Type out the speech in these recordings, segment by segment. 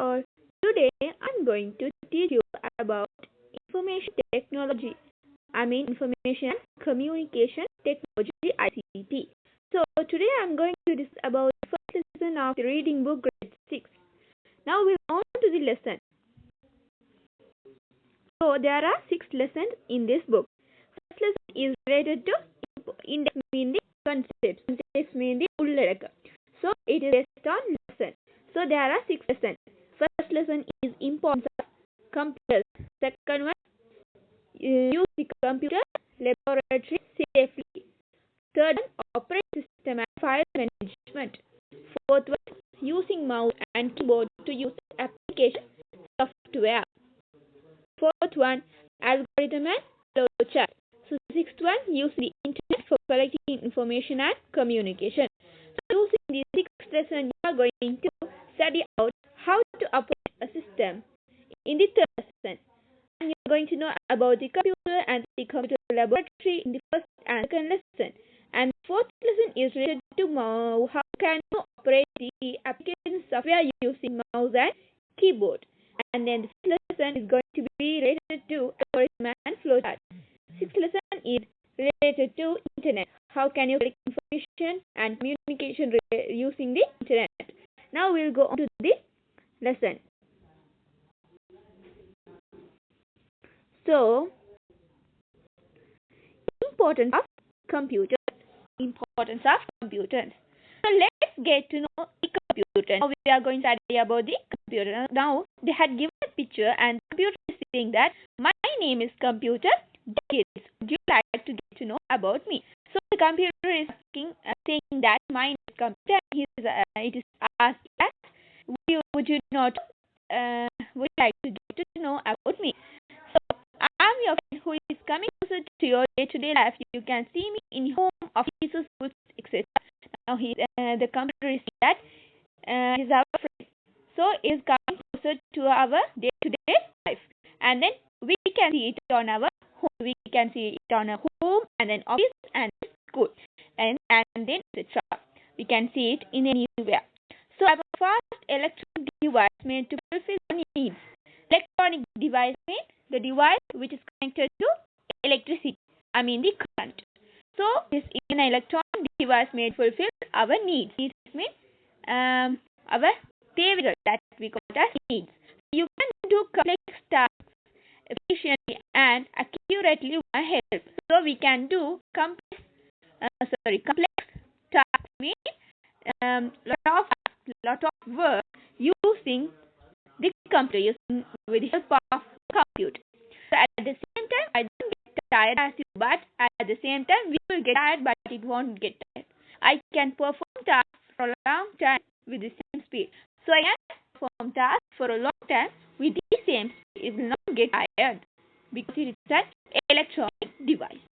all. Today I'm going to teach you about information technology. Information and communication technology ICT. So today I'm going to discuss about the first lesson of the reading book grade 6. Now we're on to the lesson. So there are 6 lessons in this book. First lesson is related to index, meaning concepts. Concepts mean the ulladaka. So it is based on lesson. So there are 6 lessons. First lesson is importance of computers. Second one, use the computer laboratory safely. Third one, operating system and file management. Fourth one, using mouse and keyboard to use application software. Fourth one, algorithm and flowchart. So sixth one, use the internet for collecting information and communication. So using these 6 lessons, you are going to study out how to operate a system. In the third lesson, and you are going to know about the computer and the computer laboratory in the first and second lesson. And the fourth lesson is related to how can you operate the application software using mouse and keyboard. And then the fifth lesson is going to be related to algorithm and flowchart. Sixth lesson is related to internet. How can you collect information and communication using the internet? Now we'll go on to the lesson. So, importance of computers. Importance of computers. So let's get to know the computer. Now we are going to study about the computer. Now they had given a picture and the computer is saying that my name is computer. Would you like to get to know about me? So the computer is asking, saying that my name is computer. It is asking that would you like to get to know about me? So I'm your friend who is coming closer to your day-to-day life. You can see me in home, offices, schools, etc. Now the computer is saying that he's our friend. So it is coming closer to our day-to-day life, and then we can see it on our home. We can see it on our home, and then office, and school, and then etc. We can see it in anywhere. So a fast electronic device made to fulfill our needs. Electronic device means the device which is connected to electricity. The current. So this is an electronic device made to fulfill our needs. Needs means our தேவைகள், that we call it as needs. You can do complex tasks efficiently and accurately with my help. So we can do complex tasks means lot of work using the computer, with the help of computer. So at the same time, I don't get tired as you, but at the same time, we will get tired, but it won't get tired. I can perform tasks for a long time with the same speed. So I can perform tasks for a long time with the same speed. It will not get tired because it is an electronic device.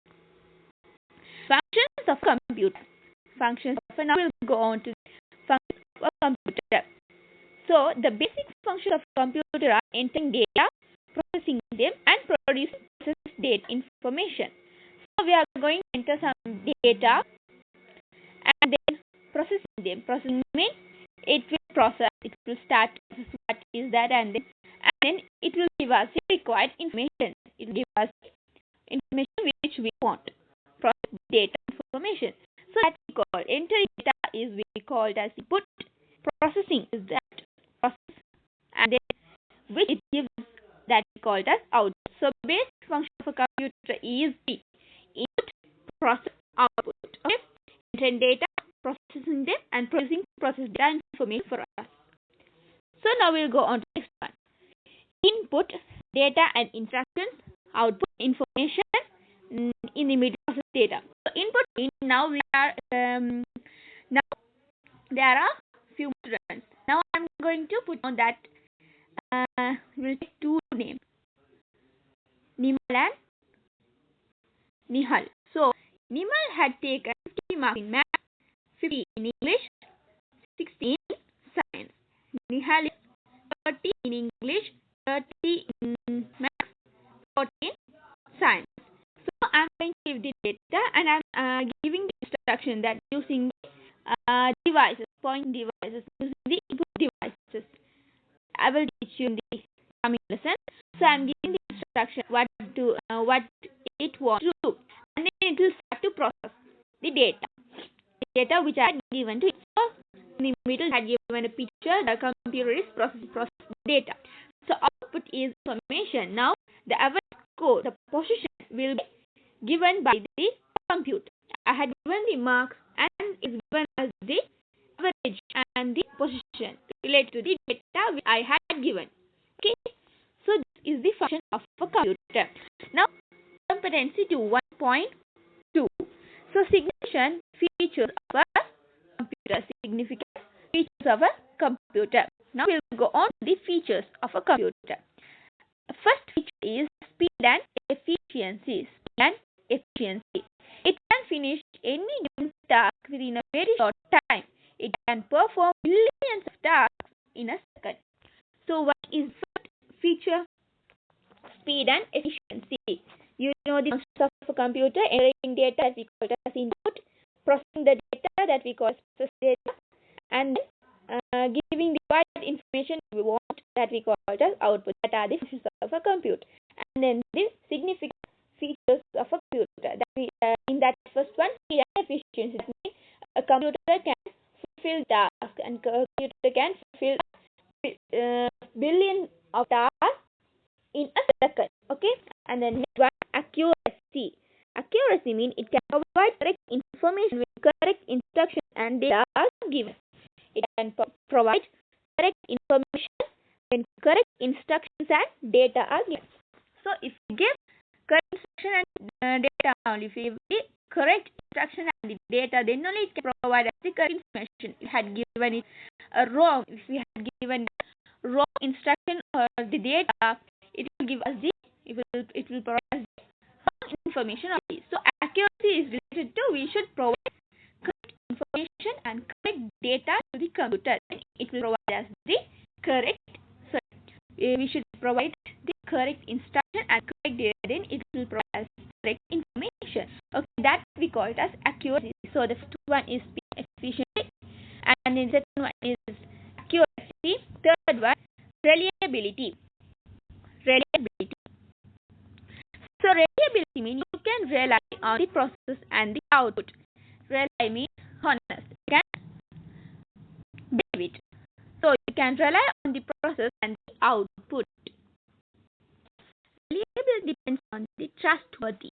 Functions of computer. Now we'll go on to functions of computer. So the basic functions of computer are entering data, processing them, and producing processed data information. So we are going to enter some data and then processing them. Processing means it will process, it will start to process what is that, and then it will give us the required information. It will give us information which we want. Process data information. So that we call entering data is we called as input. Processing is that process, and then which it gives that we called as output. So basic function of a computer is the input, process, output. Okay, entering data, processing them, and producing process data information for us. So now we'll go on to the next one. Input, data and instructions. Output, information in the middle process data. So input means now we are now there are few students. Now I'm going to put on that we'll take 2 names, Nimal and Nihal. So Nimal had taken 50 marks in math, 50 in English, 60 in science. Nihal is 30 in English, 30 in math, 40 in science. So I'm going to give the data, and I'm giving the instruction that using devices, point devices, using the input devices. I will teach you in the coming lesson. So I'm giving the instruction what it wants to do, and then it will start to process the data. The data which I had given to it. So in the middle, I had given a picture. The computer is process data. So output is information. Now the average score, the position will be given by the computer. I had given the marks and is given as the average and the position related to the data which I had given. Okay, so this is the function of a computer. Now competency to 1.2. So significant features of a computer. Significant features of a computer. Now we will go on to the features of a computer. First feature is speed and efficiency. Speed and efficiency. It can finish any given task within a very short time. It can perform millions of tasks in a second. So what is first feature? Speed and efficiency. You know the concept of a computer: entering data that we call as input, processing the data that we call process data, and giving the required information we want that we call as output. That are the functions of a computer. And then the significant features of a computer. That we, in that first one, speed and efficiency. That means a computer can fulfill tasks, and computer can fulfill billions of tasks in a second. Okay, and then next one, accuracy. Accuracy means it can provide correct information with correct instructions and data are given. It can provide correct information when correct instructions and data are given. So if you give correct instruction and data only, if you give correct instruction and the data, then only it can provide us the correct information. If you had given it wrong, if we had given wrong instruction or the data, it will give us the it will provide us the wrong information only. So accuracy is related to we should provide correct information and correct data to the computer, and it will provide us the correct. So we should provide the correct instruction and correct data, then it will provide us correct information. Okay, that we call it as accuracy. So the first one is efficiency, and the second one is accuracy. Third one, reliability. Reliability. So reliability means you can rely on the process and the output. Rely means honest. You can believe it. So you can rely on the process and the output. Reliability depends on the trustworthy.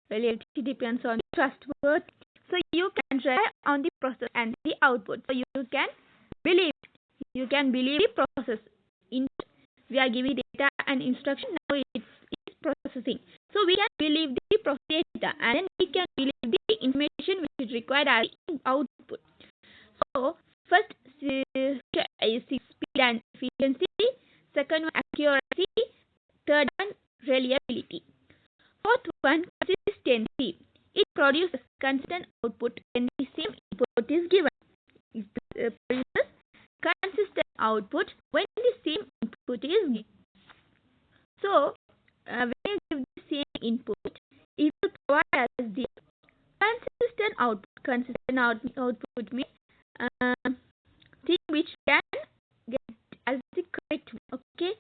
Reliability depends on the trustworthy. So you can rely on the process and the output. So you can believe. You can believe the process. Input, we are giving data and instruction. Now it's processing. So we can believe the process data, and then we can believe the information which is required as output. So first is speed and efficiency. Second one, accuracy. Third one, reliability. Fourth one, consistency. It produces consistent output when the same input is given. It produces consistent output when the same input is given. So when you give the same input, it will provide us the consistent output. Consistent output means thing which can get as the correct one. Okay,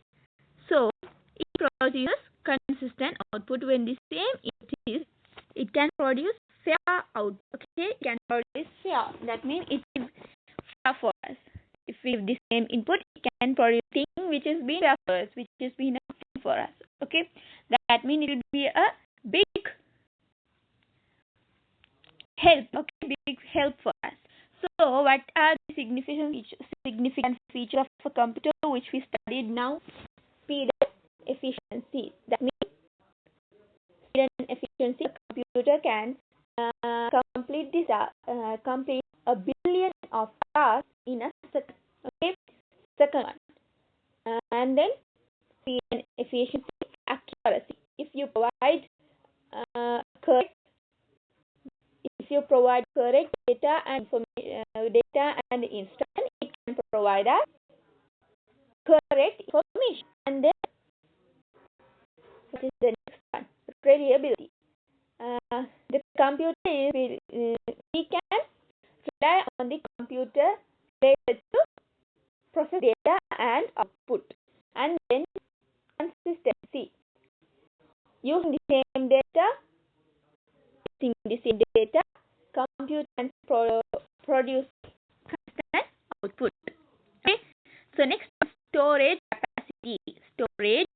so it produces consistent output when the same input is. It can produce fair output. Okay, it can produce fair. That means it is fair for us. If we have the same input, it can produce thing which is being fair for us, which is being for us. Okay, that means it will be a big help. Okay, big help for us. So what are the significant features of a computer which we studied now? Speed and efficiency. That means speed and efficiency. A computer can complete a billion of tasks in a second. Okay, second one, and then speed and efficiency, accuracy. If you provide correct data and instruction, it can provide us correct information. And then what is the next one? Reliability. The computer is we can rely on the computer related to process data and output. So next, storage capacity. Storage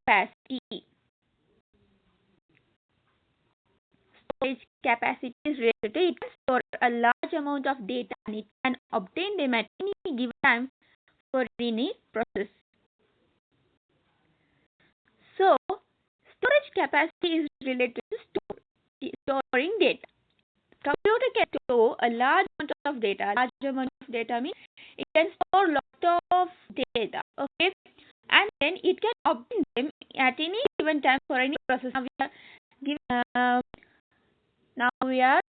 capacity. Storage capacity is related to it can store a large amount of data and it can obtain them at any given time for any process. So storage capacity is related to storing data. Computer can store a large amount of data. Large amount of data means it can store lot of data. Okay, and then it can obtain them at any given time for any process. Now we are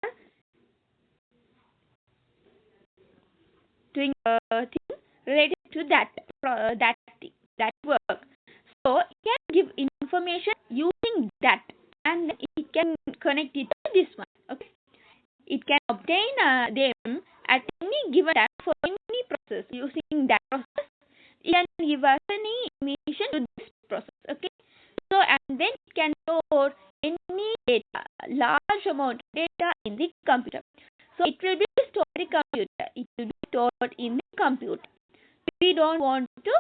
doing a thing related to that work. So it can give information using that, and it can connect it to this one. Okay, it can obtain them at any given time for any process. Using that process, it can give us any information to this process. Okay, so and then it can store any data, large amount of data in the computer. So it will be stored in the computer. It will be stored in the computer. We don't want to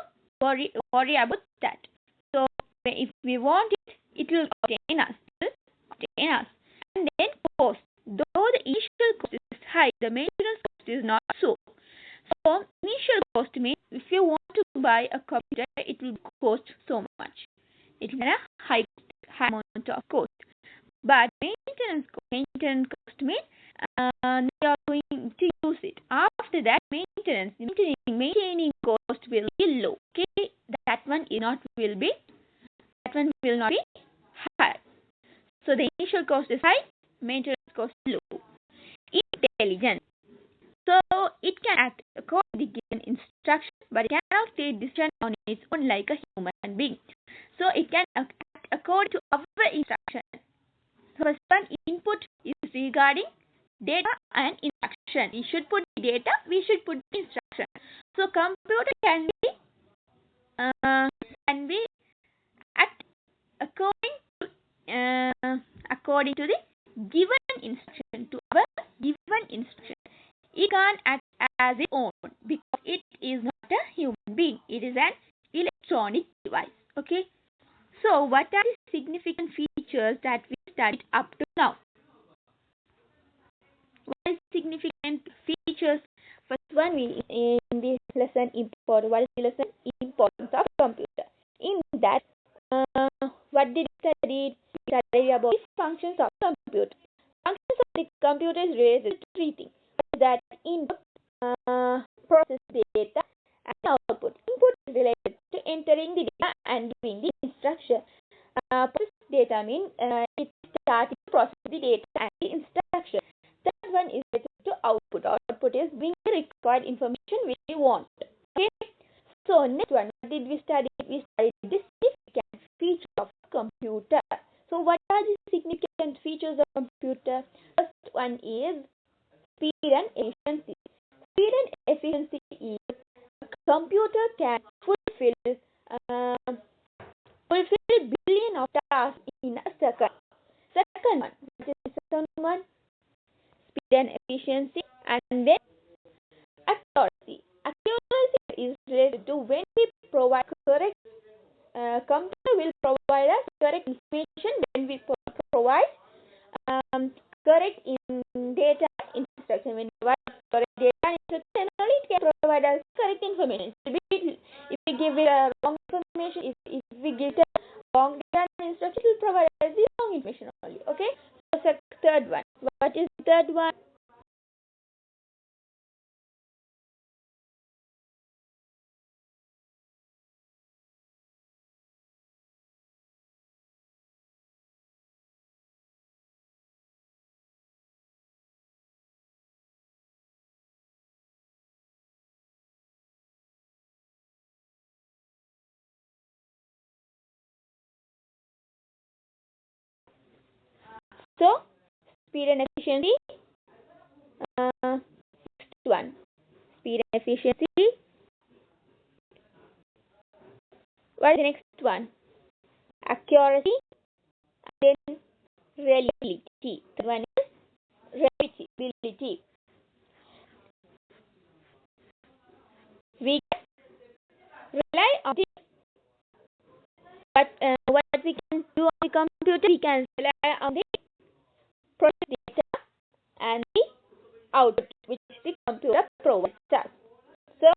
worry about that. So if we want it, it will obtain us. And then cost. Though the initial cost is high, the maintenance cost is not so. So initial cost means if you want to buy a computer, it will cost so much. It will have a high amount of cost. But maintenance cost means they are going to use it. After that, maintaining cost will be low. Okay, that one will not be high. So the initial cost is high, maintenance cost low. Intelligence. So it can act according to given instruction, but it cannot take decision on its own like a human being. So it can act according to our instruction. First one, input is regarding data and instruction. We should put the data, we should put the instruction. So computer can be act according to the given instruction, to our given instruction. It can't act as its own because it is not a human being. It is an electronic device. Okay. So what are the significant features that we studied up to now? What are significant features? First one, in this lesson, what is the lesson? Importance of computer. In that, what did we study? We studied about the functions of computer. Functions of the computer is related to three things. That input, process data, and output. Input is related to entering the data and giving the instruction. Process data means it starts to process the data and the instruction. Third one is related to output. Output is bring the required information which we want. Okay. So next one, what did we study? We studied the significant features of computer. So what are the significant features of computer? First one is speed and efficiency. Speed and efficiency is a computer can fulfill billion of tasks in a second. Second one, what is the second one? Speed and efficiency, and then accuracy. Accuracy is related to when we provide correct. Computer will provide us correct information when we provide correct in data instruction. When we provide correct data instruction, only it can provide us correct information. If we give it a wrong information, if we give it a wrong data instruction, it will provide us the wrong information only. Okay. So third one. What is the third one? So speed and efficiency. Next one, speed and efficiency. What is the next one? Accuracy and then reliability. Third one is reliability. We can rely on the what we can do on the computer. We can rely on the process data and the output which the computer provides us. So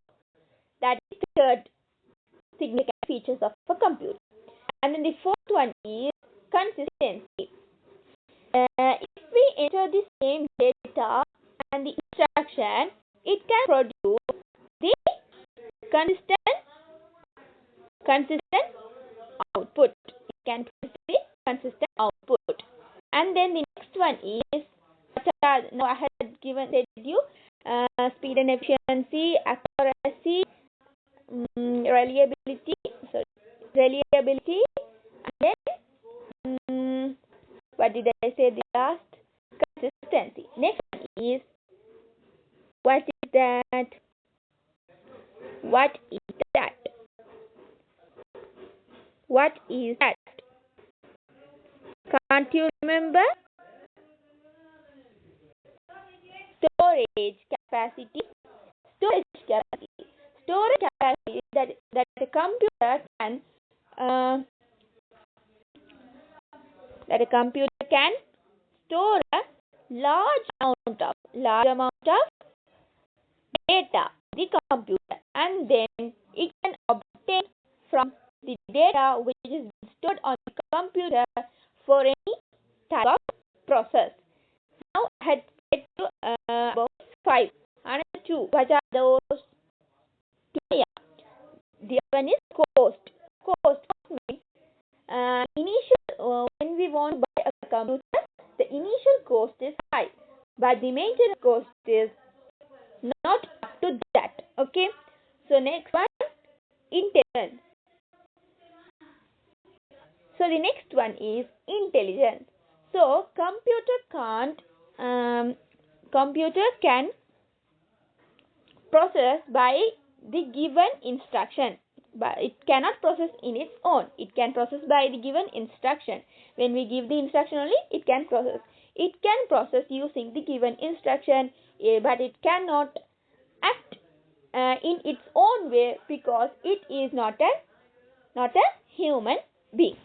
that is the third significant features of a computer. And then the fourth one is consistency. If we enter the same data and the instruction, it can produce the consistent output. It can produce the consistent output. And then the next one is, now I had said you speed and efficiency, accuracy, reliability, and then what did I say the last? Consistency. Next one is, what is that? What is that? What is that? Can't you remember? Storage capacity. Storage capacity that a computer can store a large amount of data in the computer, and then it can obtain from the data which is stored on the computer for any type of process. Now I had said to about 5 and 2. What are those? Yeah. The other one is cost. Cost means initial when we want to buy a computer, the initial cost is high, but the maintenance cost is not up to that. Okay. So next one, intelligence. So the next one is intelligence. So computer can process by the given instruction, but it cannot process in its own. It can process by the given instruction. When we give the instruction only, it can process. It can process using the given instruction, but it cannot act in its own way because it is not a human being.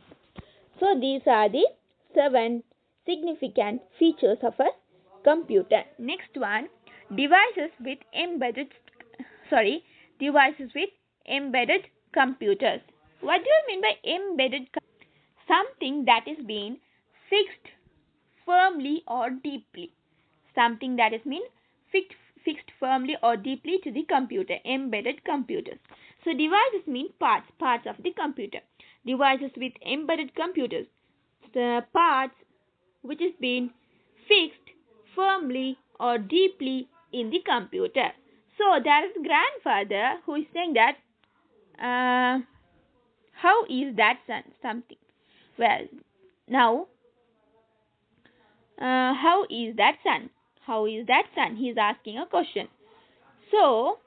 So these are the 7 significant features of a computer. Next one, devices with embedded computers. What do you mean by embedded? Something that is being fixed firmly or deeply. Something that is fixed firmly or deeply to the computer. Embedded computers. So devices mean parts of the computer. Devices with embedded computers, the parts which is being fixed firmly or deeply in the computer. So there is grandfather who is saying that how is that something? Well, now how is that son? How is that son? He is asking a question. So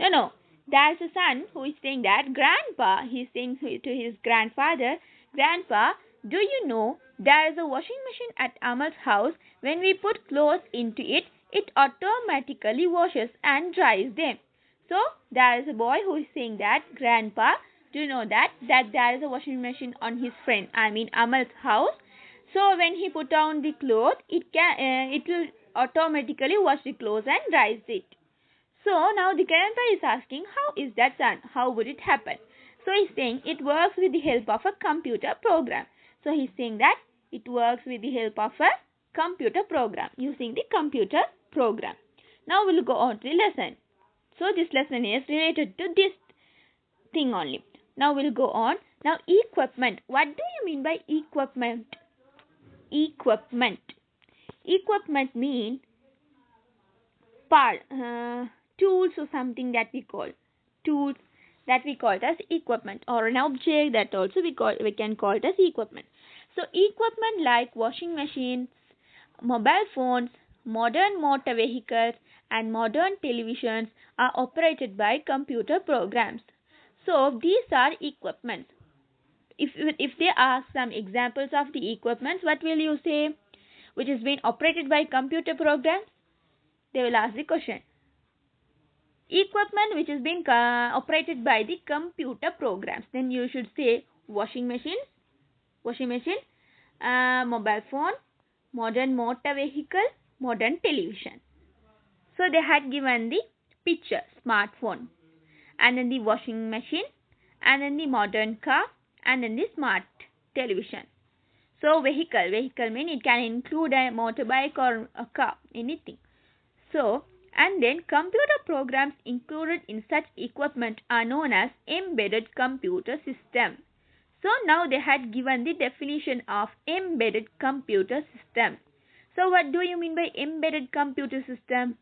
no. There's a son who is saying that grandpa, he is saying to his grandfather, Grandpa, do you know there is a washing machine at Amal's house? When we put clothes into it, it automatically washes and dries them. So there is a boy who is saying that, Grandpa, do you know that there is a washing machine on his friend, Amal's house? So when he put on the clothes, it will automatically wash the clothes and dries it. So now the grandpa is asking, how is that done? How would it happen? So he's saying it works with the help of a computer program. So he's saying that it works with the help of a computer program, using the computer program. Now we'll go on to the lesson. So this lesson is related to this thing only. Now we'll go on. Now equipment. What do you mean by equipment? Equipment mean tools or something that we call it as equipment, or an object that also we can call it as equipment. So equipment like washing machines, mobile phones, modern motor vehicles and modern televisions are operated by computer programs. So these are equipments. If they ask some examples of the equipments, what will you say? Which is being operated by computer programs? They will ask the question. Equipment which is being operated by the computer programs. Then you should say washing machine, mobile phone, modern motor vehicle, modern television. So they had given the picture, smartphone, and then the washing machine, and then the modern car, and then the smart television. So vehicle means it can include a motorbike or a car, anything. So, and then computer programs included in such equipment are known as embedded computer system. So now they had given the definition of embedded computer system. So what do you mean by embedded computer system?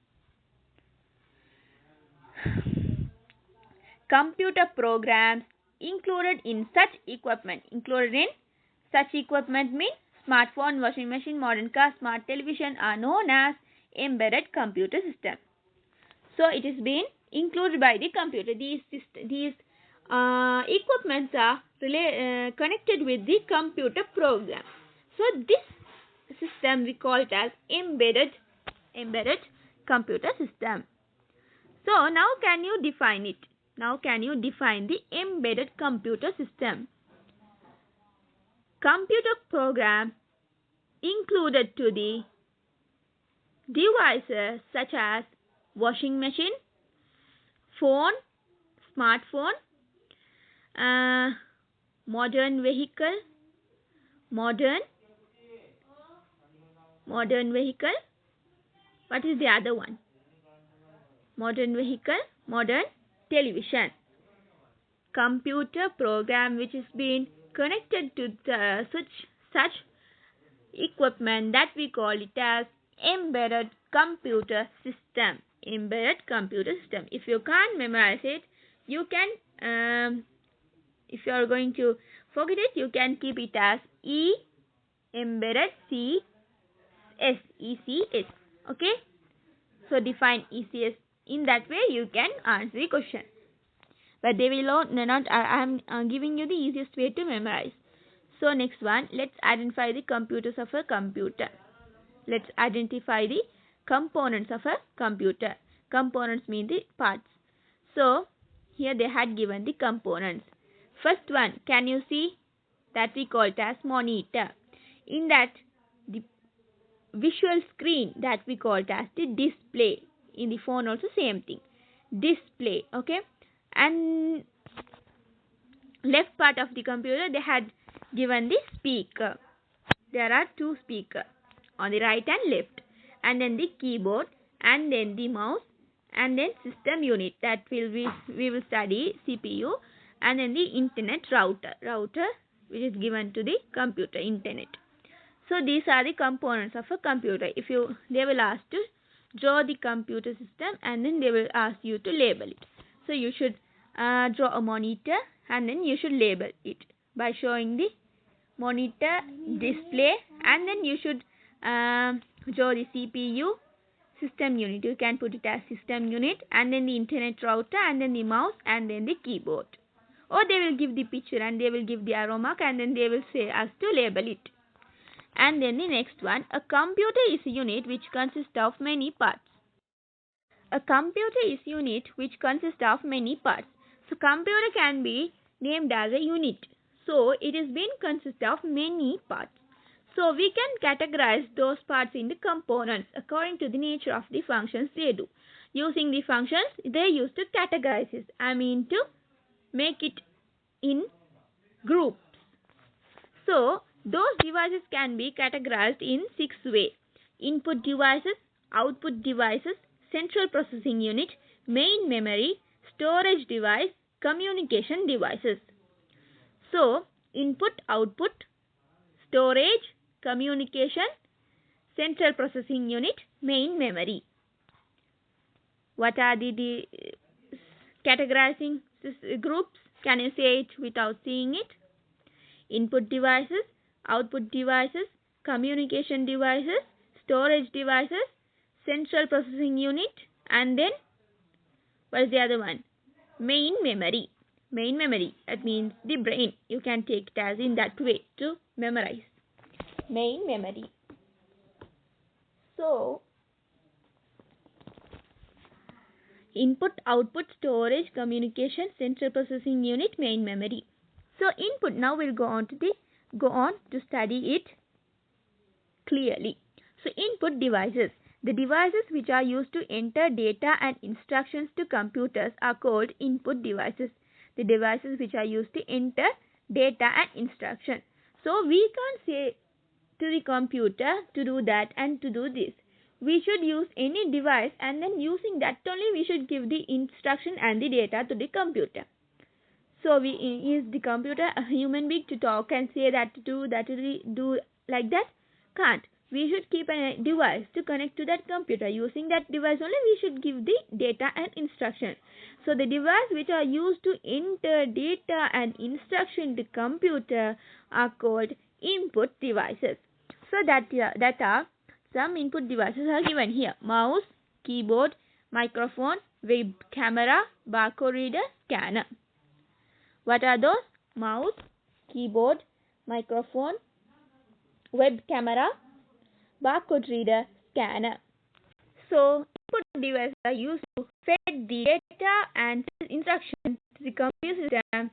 Computer programs included in such equipment. Included in such equipment means smartphone, washing machine, modern car, smart television are known as embedded computer system. So it is been included by the computer. These equipments are connected with the computer program. So this system we call it as embedded computer system. So now can you define it? Now can you define the embedded computer system? Computer program included to the devices such as washing machine, phone, smartphone, modern vehicle. What is the other one? Modern vehicle, modern television. Computer program which is being connected to such equipment, that we call it as embedded computer system. Embedded computer system. If you can't memorize it, you can, if you are going to forget it, you can keep it as embedded ECS. Okay? So define ECS. In that way you can answer the question. But they will not. I am giving you the easiest way to memorize. So next one, let's identify the components of a computer. Let's identify the components of a computer. Components mean the parts. So here they had given the components. First one, can you see? That we call it as monitor. In that, the visual screen, that we call it as the display. In the phone also same thing. Display. Okay. And left part of the computer they had given the speaker. There are two speakers on the right and left, and then the keyboard, and then the mouse, and then system unit, that we will study CPU, and then the internet router which is given to the computer, internet. So these are the components of a computer. They will ask to draw the computer system, and then they will ask you to label it. So you should draw a monitor, and then you should label it by showing the monitor, display, and then you should draw the CPU, system unit. You can put it as system unit, and then the internet router, and then the mouse, and then the keyboard. Or they will give the picture and they will give the arrow mark, and then they will say us to label it. And then the next one, a computer is a unit which consists of many parts. A computer is a unit which consists of many parts. So computer can be named as a unit. So it is being consist of many parts. So we can categorize those parts into components according to the nature of the functions they do. Using the functions they use to categorize it. I mean to make it in groups. So those devices can be categorized in 6 ways. Input devices, output devices, central processing unit, main memory, storage device, communication devices. So input, output, storage, communication, central processing unit, main memory. What are the categorizing groups? Can you say it without seeing it? Input devices, output devices, communication devices, storage devices, central processing unit, and then what is the other one? Main memory. Main memory, that means the brain. You can take it as in that way to memorize. Main memory. So Input, output, storage, communication, central processing unit, main memory. So input, now we'll go on to study it clearly. So input devices. The devices which are used to enter data and instructions to computers are called input devices. The devices which are used to enter data and instruction. So we can't say to the computer to do that and to do this. We should use any device, and then using that only we should give the instruction and the data to the computer. So is the computer a human being to talk and say that to do like that? Can't. We should keep a device to connect to that computer. Using that device only we should give the data and instruction. So the device which are used to enter data and instruction to computer are called input devices. So that are some input devices are given here: mouse, keyboard, microphone, web camera, barcode reader, scanner. What are those? Mouse, keyboard, microphone, web camera, barcode reader, scanner. So input devices are used to feed the data and instruction to the computer system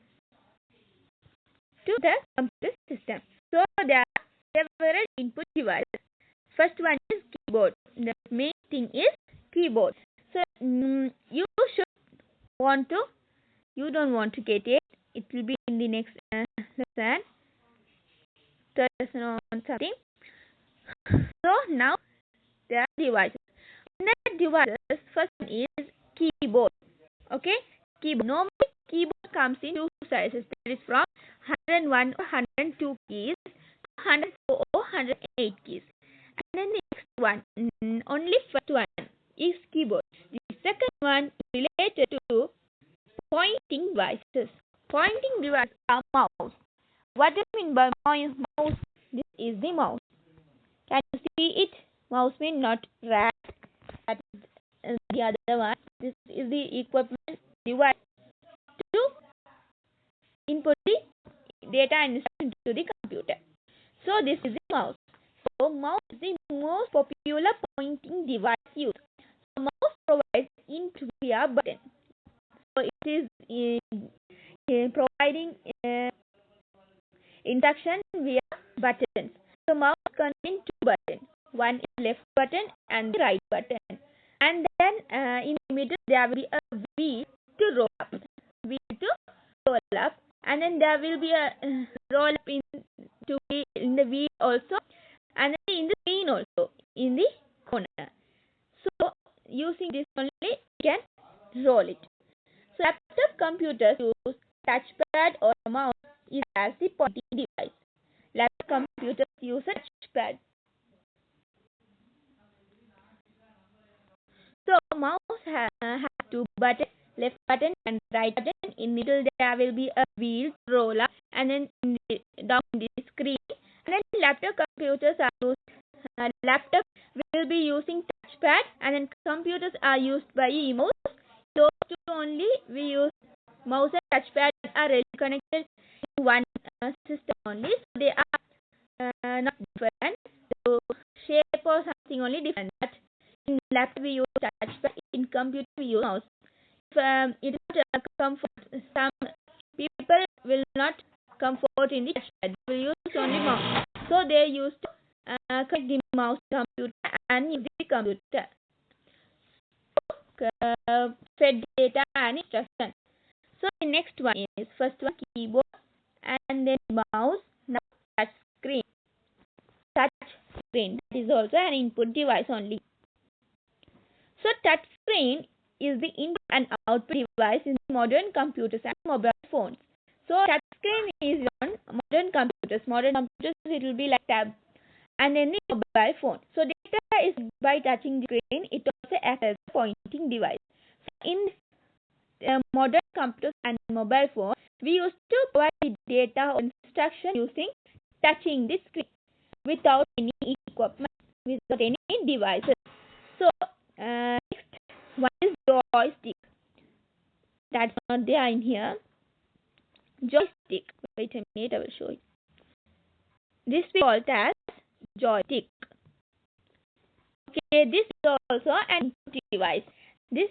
So there are several input devices. First one is keyboard. The main thing is keyboard. So you don't want to get it. It will be in the next lesson. Third lesson on something. So now there are devices. Under devices, first one is keyboard. Okay, keyboard. Normally keyboard comes in two sizes. That is from 101 or 102 keys to 104 or 108 keys. And then the next one, only first one is keyboard. The second one is related to pointing devices. Pointing devices are mouse. What do you mean by mouse? This is the mouse. Can you see it? Mouse means not rat. That is the other one. This is the equipment device to input the data and instruction to the computer. So this is the mouse. So mouse is the most popular pointing device used. So mouse provides input via button. So it is providing instruction via buttons. So mouse contains two buttons. One is left button and the right button. And then in the middle there will be a wheel to roll up. And then there will be a roll up in the wheel also, and then in the screen also in the corner. So using this only you can roll it. So laptop computers use touchpad or mouse is as the pointing device. Laptop computers use a touchpad. So mouse has two buttons, left button and right button. In middle there will be a wheel to roll up, and then down the screen. And then laptop computers are used. Laptop will be using touchpad, and then computers are used by mouse. Those two only we use. Mouse and touchpad are really connected to one system only. So they are not different. So shape or something only different. But in laptop we use touchpad. In computer we use mouse. If it is not comfort, some people will not comfort in the touchpad. They will use only mouse. So they use to connect the mouse to computer and use the computer. Fed data and instruction. So the next one is first one keyboard and then mouse. Now touch screen. Touch screen, that is also an input device only. So touch screen is the input and output device in modern computers and mobile phones. So touch screen is on modern computers. Modern computers it will be like tab, and then the mobile phone. So data is by touching the screen. It also acts as a pointing device. So in modern computers and mobile phones, we used to provide the data or instruction using touching the screen without any equipment, without any devices. So next one is joystick. That's not there in here. Joystick. Wait a minute, I will show you. This we call it as joystick. Okay, this is also an input device. This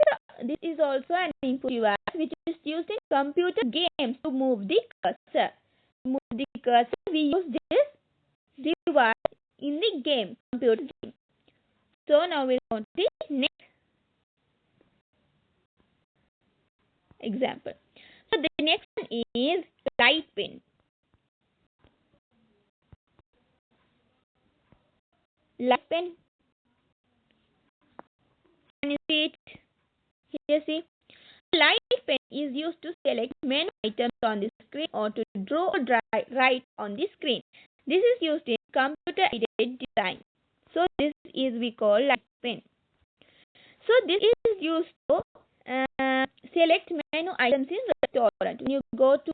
is also an input device which is used in computer games to move the cursor. To move the cursor, we use this device in the computer game. So now we'll go to the next example. So the next one is light pen. Light pen. Can you see it? Here, see. Light pen is used to select menu items on the screen or to draw or write on the screen. This is used in computer-aided design. So this is we call light pen. So this is used to select menu items in restaurant. When you go to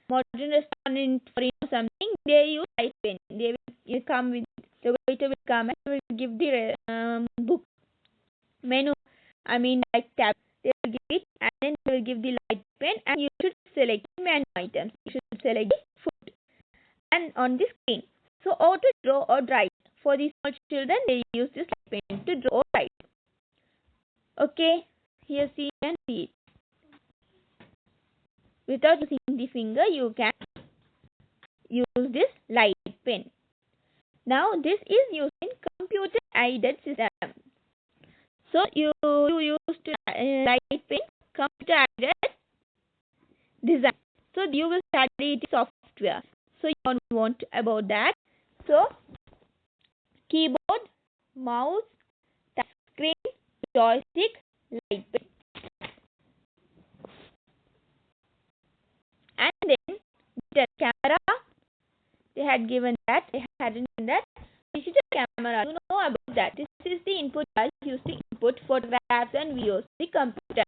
modern restaurant for something, they use light pen. They will come with the waiter will come and will give the book menu. I mean like tab. They will give it and then they will give the light pen and you should select menu items. You should select the food and on the screen. So or to draw or write. For the small children, they use this light pen to draw or write. Okay, here see and see it. Without using the finger, you can use this light pen. Now this is used in computer-aided system. So you use to light pen computer-aided design. So you will study the software. So you don't want about that. So keyboard, mouse, touch screen, joystick, light pen. And then the camera, they had given that, they hadn't given that. Digital camera, you know about that. This is the input device used to input photographs and videos to the computer.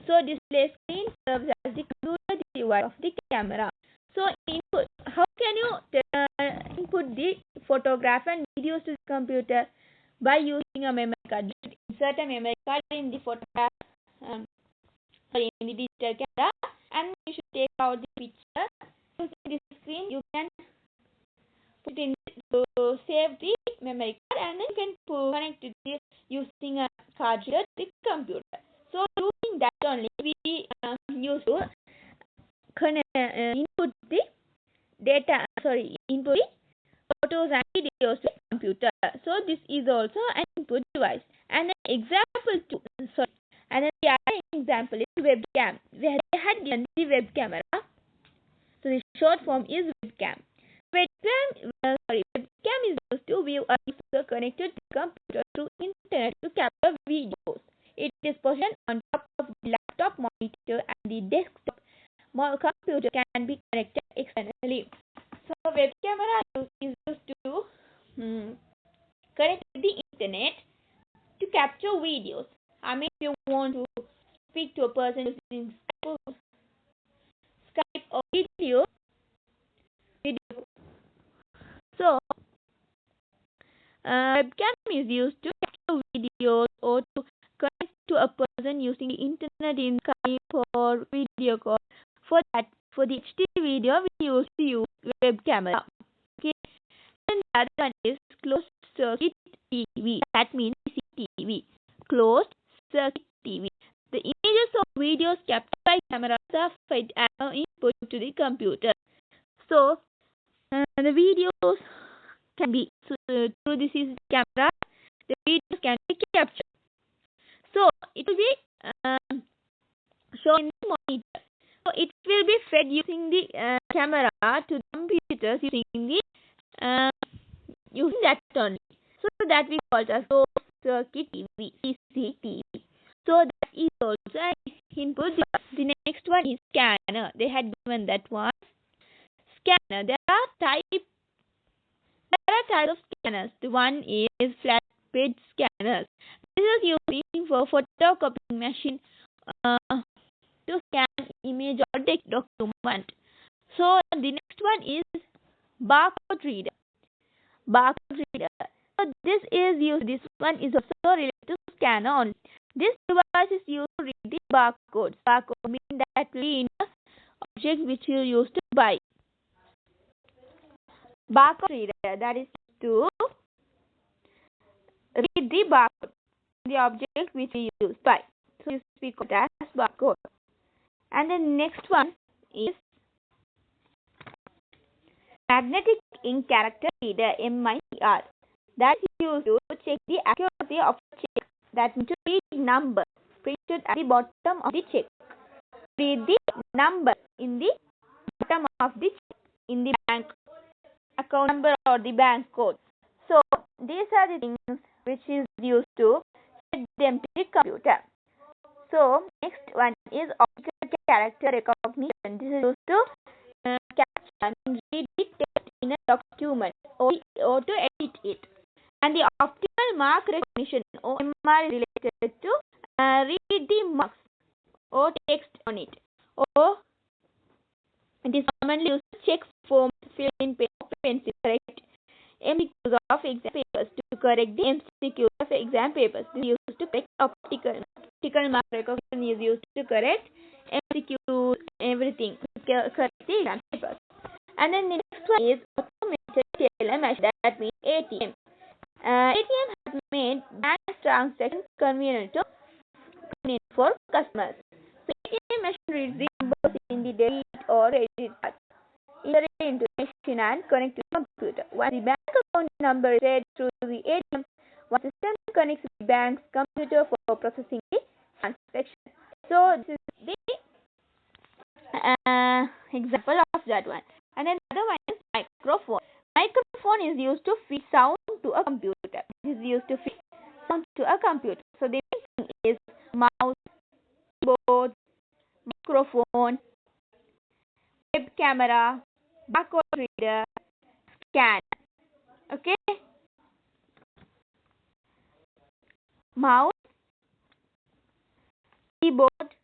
So display screen serves as the computer device of the camera. So input, how can you input the photograph and videos to the computer? By using a memory card. Insert a memory card in the photograph, in the digital camera, and you should take out the picture. Using the screen, you can put in to save the memory card, and then you can connect it using a card reader to the computer. So doing that only, we use to input the data. Input the photos and videos to the computer. So this is also an input device. And an example and then the other example is webcam. Where they had given the web camera. So the short form is webcam. Webcam is used to view a user connected to the computer through internet to capture videos. It is positioned on top of the laptop monitor and the desktop computer can be connected externally. So web camera is used to connect to the internet to capture videos. I mean, if you want to speak to a person using Skype or video. So webcam is used to capture videos or to connect to a person using the internet in Skype or video call. For the HD video, we used to use web camera. Okay, and the other one is closed circuit TV. That means CCTV. Closed circuit TV. The images or videos captured by cameras are fed as input to the computer. So the videos can be through the CCTV camera. The videos can be captured. So it will be shown in the monitor. So it will be fed using the camera to the computers using that only. So that we call as closed circuit TV, CCTV. So that is also an input. The next one is scanner. They had given that one. Scanner. There are types of scanners. The one is flatbed scanners. This is used for photocopying machine to scan image or document. So the next one is barcode reader. So this one is also related to scanner only. This device is used to read the barcodes. Barcode means that in the object which you use to buy. Barcode reader, that is to read the barcode, the object which we use to buy. So this we call it as barcode. And the next one is magnetic ink character reader, MICR. That is used to check the accuracy of a check. That means to read number printed at the bottom of the check. Read the number in the bottom of the check in the bank account number or the bank code. So these are the things which is used to set them to the computer. So next one is optical character recognition. This is used to capture and read the text in a document or to edit it. And the optical mark recognition, OMR, is related to read the marks or text on it. Or it is commonly used to check form, fill in pen or pencil, correct MCQs of exam papers, to correct the MCQs of exam papers. This is used to correct optical mark recognition is used to correct MCQs, everything, correct the exam papers. And then the next one is automated teller machine, that means ATM. ATM has made bank transactions convenient for customers. So ATM machine reads the numbers in the debit or credit card, enter it into the machine and connect to the computer. Once the bank account number is read through the ATM, one system connects to the bank's computer for processing the transaction. So this is the example of that one. And then the other one is microphone. Microphone is used to feed sound to a computer. This is used to feed sound to a computer. So the main thing is mouse, keyboard, microphone, web camera, barcode reader, scanner. Okay? Mouse, keyboard,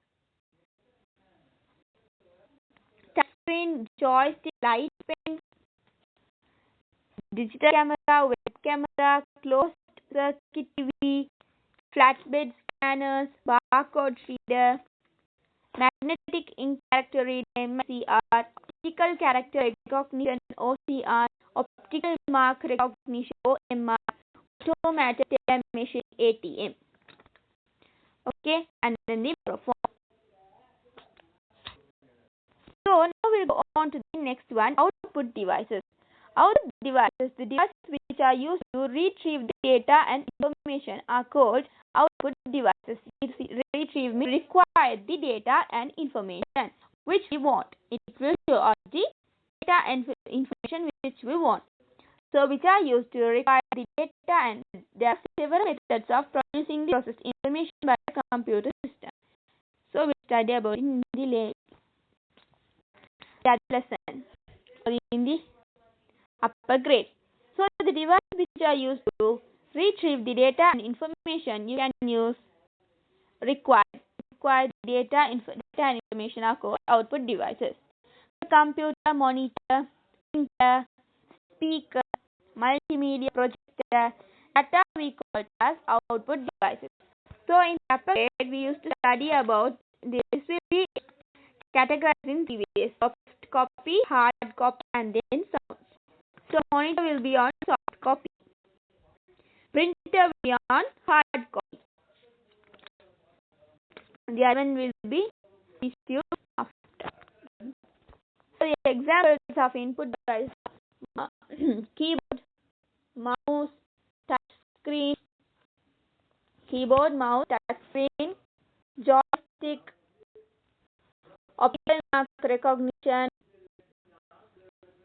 touchscreen, joystick, light pen, digital camera, web camera, closed circuit TV, flatbed scanners, barcode reader, magnetic ink character reader, MICR, optical character recognition, OCR, optical mark recognition, OMR, automated teller machine, ATM. Okay, and then the microphone. So now we'll go on to the next one, output devices. Output devices, the devices which are used to retrieve the data and information, are called output devices. Retrieve means require the data and information which we want. It will show us the data and information which we want. So which are used to require the data, and there are several methods of producing the processed information by the computer system. So we study about in the lesson in the upper grade. So the devices which are used to retrieve the data and information, you can use required data and information are called output devices. The computer, monitor, printer, speaker, multimedia projector, that are we call as output devices. So in upper grade we used to study about this will be categorized in three ways: soft copy, hard copy, and then sound. So monitor will be on soft copy, printer will be on hard copy, the other one will be received after. So the examples of input device: keyboard, mouse, touch screen, joystick, optical mark recognition,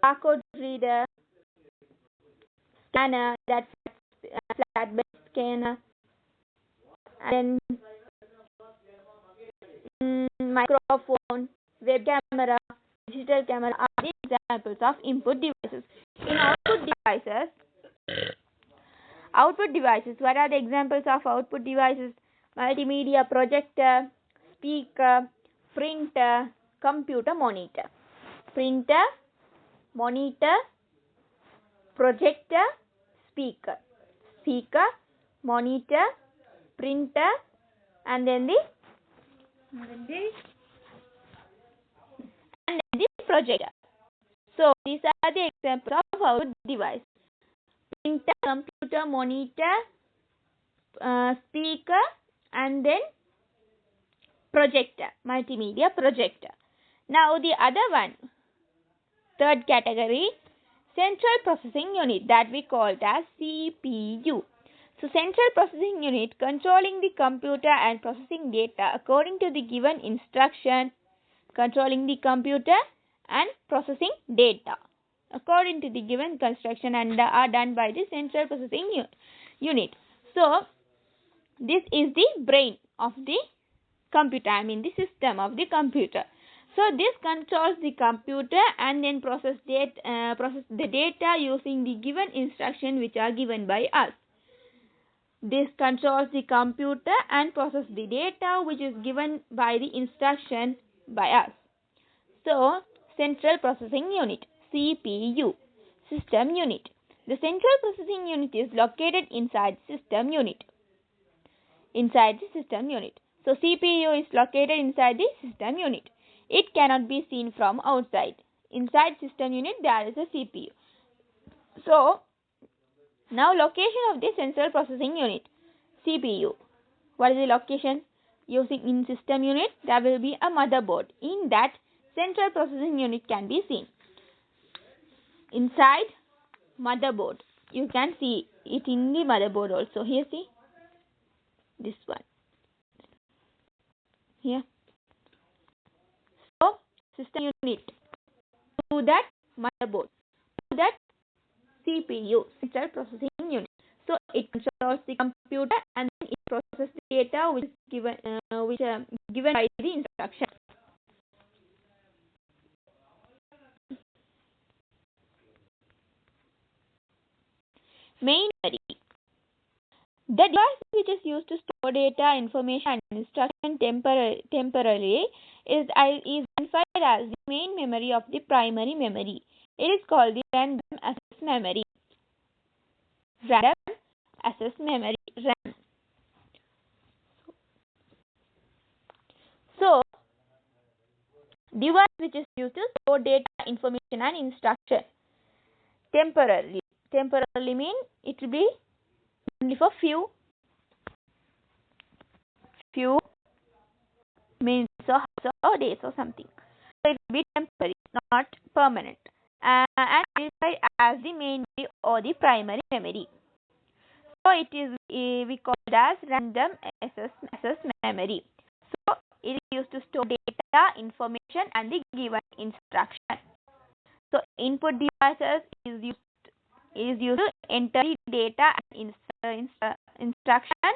barcode reader, scanner, that's flatbed scanner, and then microphone, web camera, digital camera are the examples of input devices. In output devices, what are the examples of output devices? Multimedia projector, speaker, printer, computer, monitor. Printer, monitor, projector, speaker, monitor, printer, and then the projector. So these are the examples of output device: printer, computer, monitor, speaker, and then projector, multimedia projector. Now the other one, third category, central processing unit, that we called as CPU. So central processing unit controlling the computer and processing data according to the given instruction, controlling the computer and processing data according to the given construction and are done by the central processing unit. So this is the brain of the computer, the system of the computer. So this controls the computer and then process the data using the given instruction which are given by us. This controls the computer and process the data which is given by the instruction by us. So central processing unit, CPU, system unit. The central processing unit is located inside system unit. Inside the system unit. So CPU is located inside the system unit. It cannot be seen from outside. Inside system unit there is a CPU. So now location of the central processing unit, CPU. What is the location? Using in system unit there will be a motherboard. In that central processing unit can be seen. Inside motherboard. You can see it in the motherboard also. Here see. This one. Here. So system unit. To that motherboard. To that CPU, central processing unit. So it controls the computer and then it processes the data which is given by the instruction. Main memory. The device which is used to store data, information, and instruction temporarily is identified as the main memory of the primary memory. It is called the random access memory. Random access memory, RAM. So, device which is used to store data, information, and instruction temporarily. Temporarily mean it will be only for few minutes or hours or days or something. So it will be temporary, not permanent, and identified as the main memory or the primary memory. So it is we call it as random access memory. So it is used to store data, information, and the given instruction. So input devices is used to enter the data and instruction.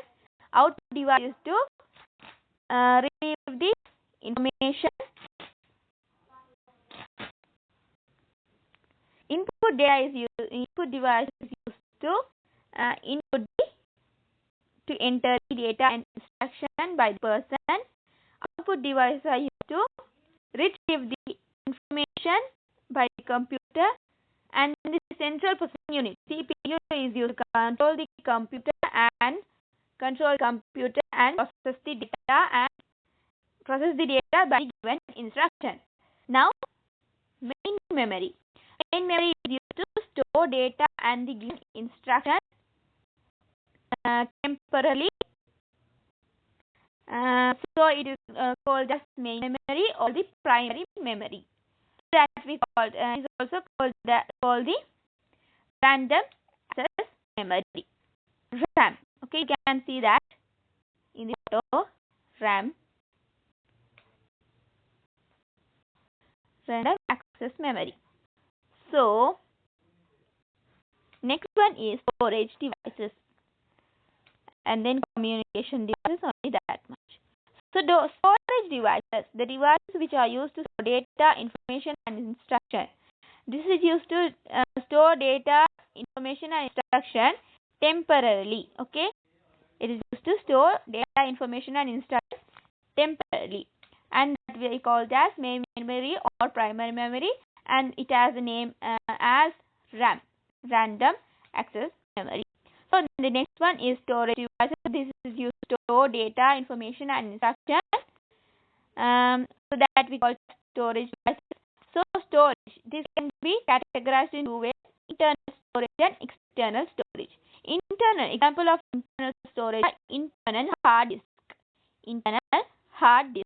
Output device is to receive the information. Input device is used to input to enter the data and instruction by the person. Output devices are used to retrieve the information by the computer, and the central processing unit, CPU, is used to control the computer and process the data by given instruction. Now, main memory. Main memory is used to store data and the given instruction temporarily. So it is called as main memory or the primary memory. That we called is also called the random access memory, RAM. Okay, you can see that in the photo, RAM, random access memory. So next one is storage devices, and then communication devices, only that much. So storage devices, the devices which are used to store data, information, and instruction. This is used to store data, information, and instruction temporarily. Okay, it is used to store data, information, and instruction temporarily, and that we call it as main memory or primary memory, and it has a name as RAM, random access memory. So the next one is storage devices. This is used to store data, information, and instruction. So that we call storage devices. So storage, this can be categorized in two ways: internal storage and external storage. Internal, example of internal storage, internal hard disk. Internal hard disk.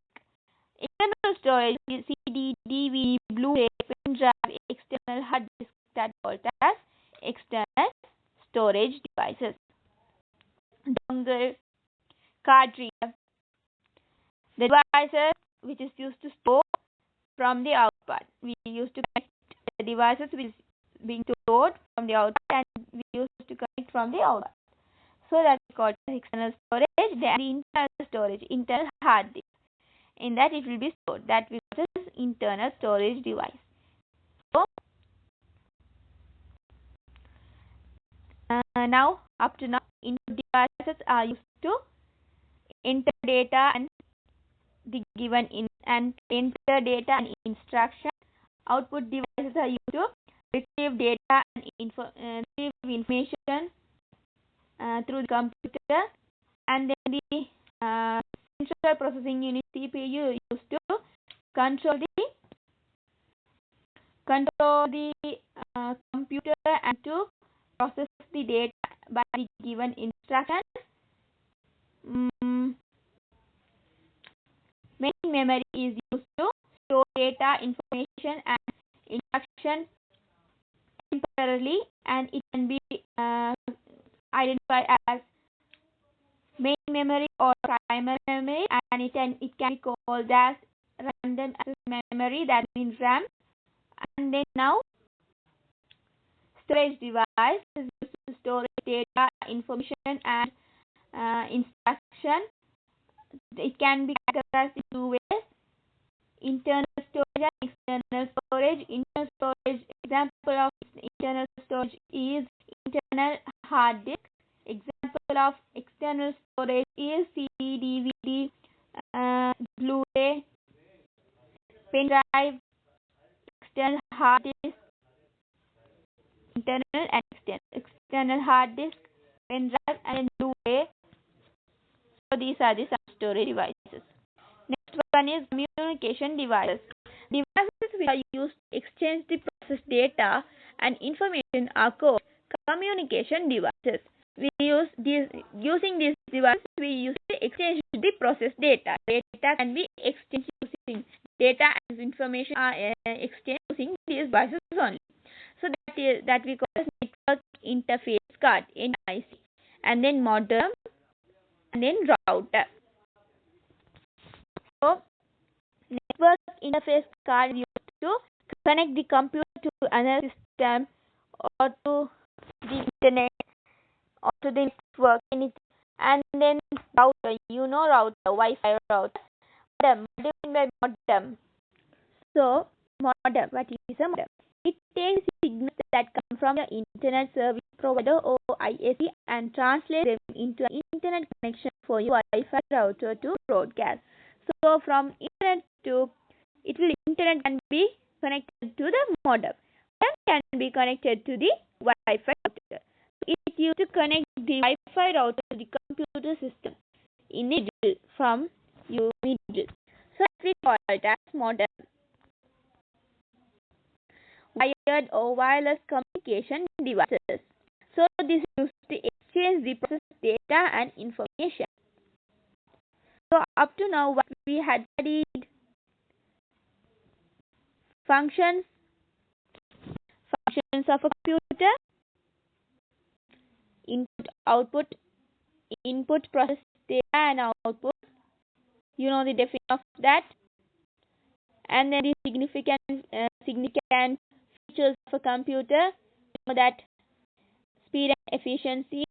Internal storage is CD, DVD, Blu-ray, pen drive, external hard disk that called as external storage devices. Dongle, card reader, the devices which is used to store from the output. We used to connect the devices which is being stored from the output, and we used to connect from the output. So that's called external storage. Then the internal storage, internal hard disk. In that it will be stored. That will be internal storage device. So now up to now, input devices are used to enter data and the given in and enter data and instruction. Output devices are used to retrieve data and retrieve information through the computer, and then the central processing unit CPU used to control the computer and to process the data by the given instruction. Main memory is used to store data, information, and instruction temporarily, and it can be identified as main memory or primary memory, and it can be called as random access memory, that means RAM. And then now storage device is used to store data, information, and instruction. It can be categorized in two ways: internal storage and external storage. Internal storage, example of internal storage is internal hard disk. Example of external storage is CD, DVD, Blu-ray, pen drive, external hard disk, internal and external hard disk, pen drive, and Blu-ray. So these are the some storage devices. Next one is communication devices. Devices which are used to exchange the processed data and information are called communication devices. Using these devices, we use to exchange the processed data. Data can be exchanged using data and information are exchanged using these devices only. So that we call as network interface card, NIC, and then modem, and then router. So network interface card is used to connect the computer to another system or to the internet or to the network, and then router, router, Wi-Fi router. Modem. So modem, what is a modem? It takes signals that come from the internet service provider or ISP and translates them into an internet connection for your Wi-Fi router to broadcast. So from internet can be connected to the modem. Modem can be connected to the Wi-Fi router. So it used to connect the Wi-Fi router to the computer system in the middle, from your middle. So we call it as modem. Wired or wireless communication devices. So this is used to exchange the processed data and information. So up to now what we had studied: functions of a computer, input, output, input, process data and output. You know the definition of that. And then the significant features of a computer. You know that speed and efficiency,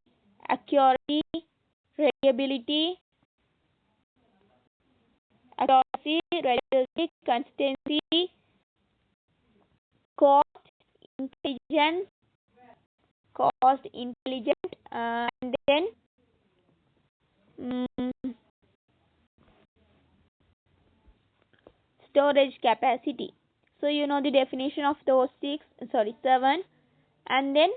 accuracy, reliability, consistency, cost, intelligence, and then storage capacity. So you know the definition of those 7. And then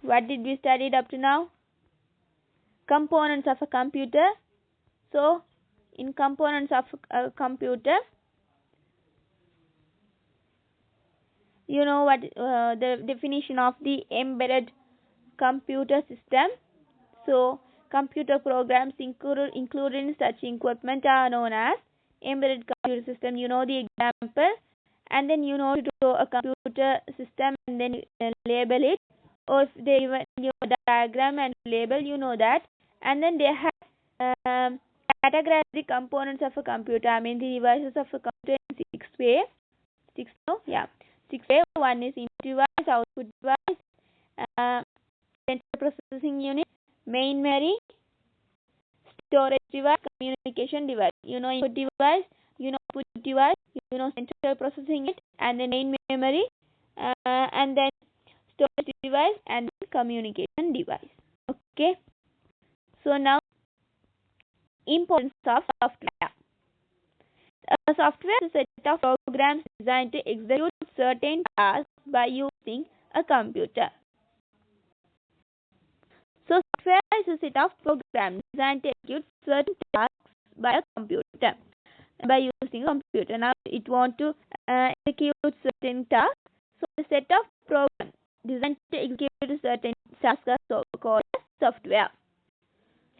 what did we study up to now? Components of a computer. So in components of a computer, you know what the definition of the embedded computer system. So Computer programs included in such equipment are known as embedded computer system. You know the example, and then you know to draw a computer system and then label it, or if they even the diagram and label, you know that. And then they have categorize the components of a computer. I mean the devices of a computer in six way. One is input device, output device, central processing unit, main memory, storage device, communication device. You know input device, you know output device, you know central processing unit, and then main memory, and then storage device, and then communication device. Okay. So now, importance of software. A software is a set of programs designed to execute certain tasks by using a computer. So software is a set of programs designed to execute certain tasks by a computer. By using a computer. Now it wants to execute certain tasks. So the set of programs designed to execute certain tasks are called software.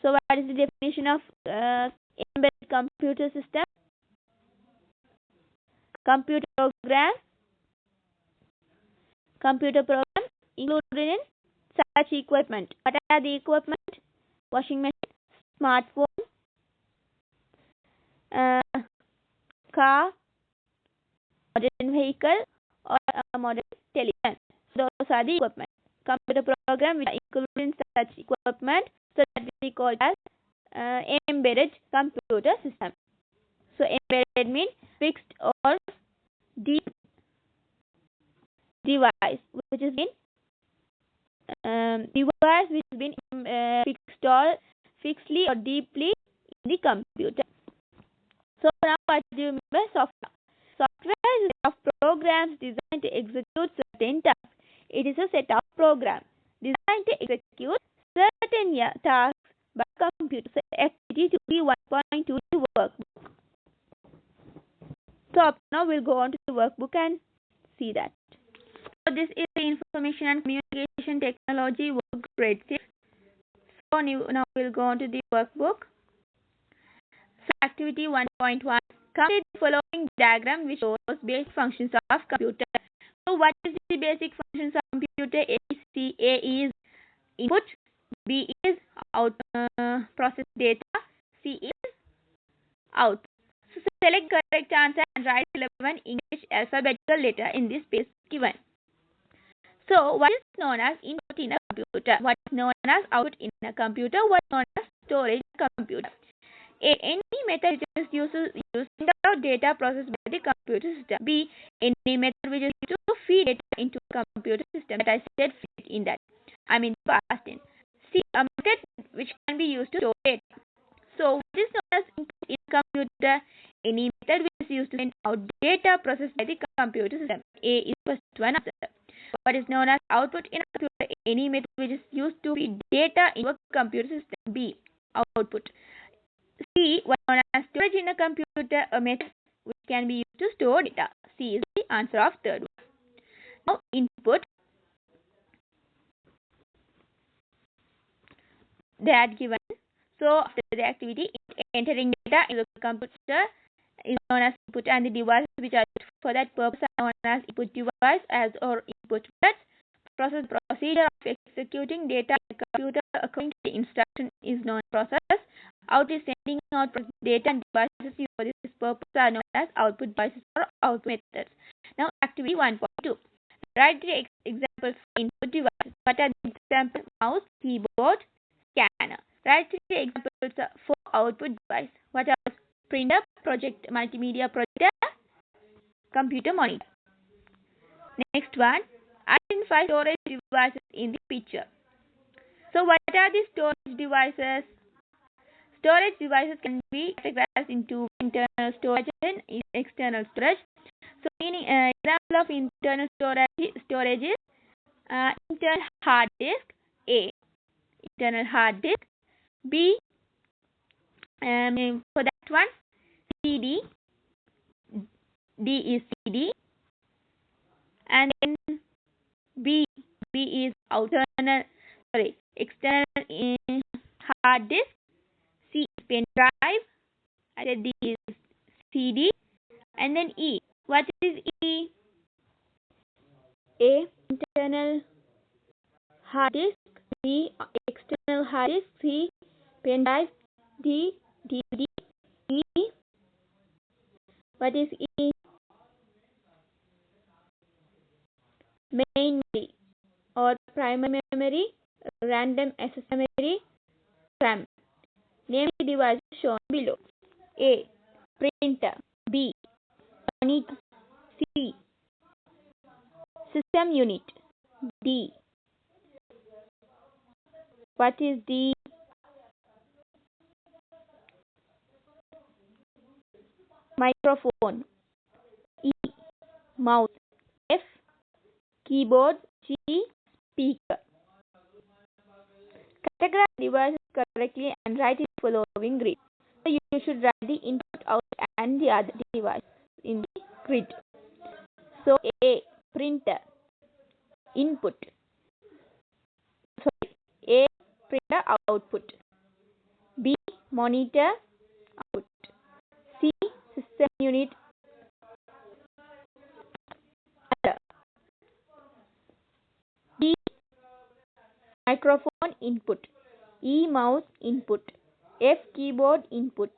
So what is the definition of embedded computer system? Computer program included in such equipment. What are the equipment? Washing machine, smartphone, car, modern vehicle, or modern television. Those are the equipment. Computer program which are included in such equipment, so that we call as embedded computer system. So embedded means fixed or deep device, which has been fixedly or deeply in the computer. So now what do you remember? Software. Software is a set of programs designed to execute certain tasks. It is a set of programs designed to execute certain tasks by computer. So activity 2B 1.2 workbook. So now we'll go on to the workbook and see that. So this is the information and communication technology work grade 6. So now we'll go on to the workbook. So activity 1.1. Complete the following diagram which shows basic functions of computer. So what is the basic functions of computer? A is input, B is process data, C is output. So select correct answer and write 11 English alphabetical letter in this space given. So what is known as input in a computer? What is known as output in a computer? What is known as storage in a computer? A. Any method which is used to send out data processed by the computer system. B. Any method which is used to feed data into a computer system. That I said feed in that. I mean past tense. C. A method which can be used to store data. So what is known as input in a computer? Any method which is used to send out data processed by the computer system. A is first one answer. What is known as output in a computer? Any method which is used to feed data into a computer system. B. Output. C. What is known as storage in a computer? A method which can be used to store data. C is the answer of third one. Now input. They are given. So after the activity, entering data in the computer is known as input, and the devices which are used for that purpose are known as input device or input methods. Procedure of executing data in a computer according to the instruction is known as process. Out is sending out data, and devices used for this purpose are known as output devices or output methods. Now activity 1.2. Write the examples for input devices. What are the examples? Mouse, keyboard, scanner. Write the examples for output device. What are printer, multimedia projector, computer monitor. Next one. Identify storage devices in the picture. So what are the storage devices? Storage devices can be categorized into internal storage and external storage. So meaning example of internal storage is internal hard disk. A. Internal hard disk. B. For that one, CD. D is CD. And then B is external hard disk. C is pen drive. I said D is CD. And then E. What is E? A, internal hard disk. B, external hard disk. C, pen drive. D, DVD. E, what is E? Main memory or primary memory, random access memory, RAM. Name the devices shown below. A, printer. B, monitor. C, system unit. D, what is D? Microphone. E, mouse. F, keyboard. G, speaker. Categorize devices correctly and write in the following grid. So you should write the input, out, and the other device in the grid. So A, printer, input. Sorry, A, printer, output. B, monitor, output. C, system unit, other. D, microphone, input. E, mouse, input. F, keyboard, input.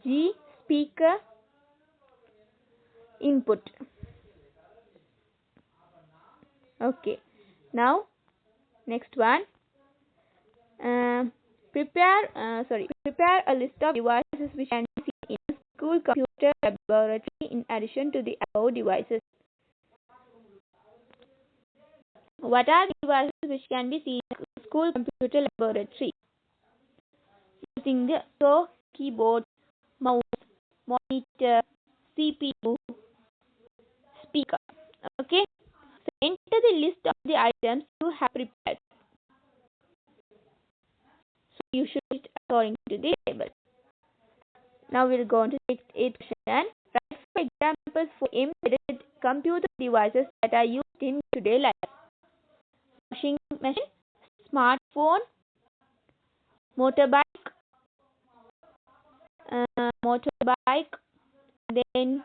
G, speaker, input. Okay, now next one. Prepare a list of devices which can be seen in a school computer laboratory in addition to the above devices. What are the devices which can be seen in a school computer laboratory? Using the keyboard, mouse, monitor, CPU, speaker. Okay. So enter the list of the items you have prepared. So you should write according to the table. Now we'll go on to the 8th question. Write for examples for embedded computer devices that are used in today's life. Washing machine, smartphone, motorbike, then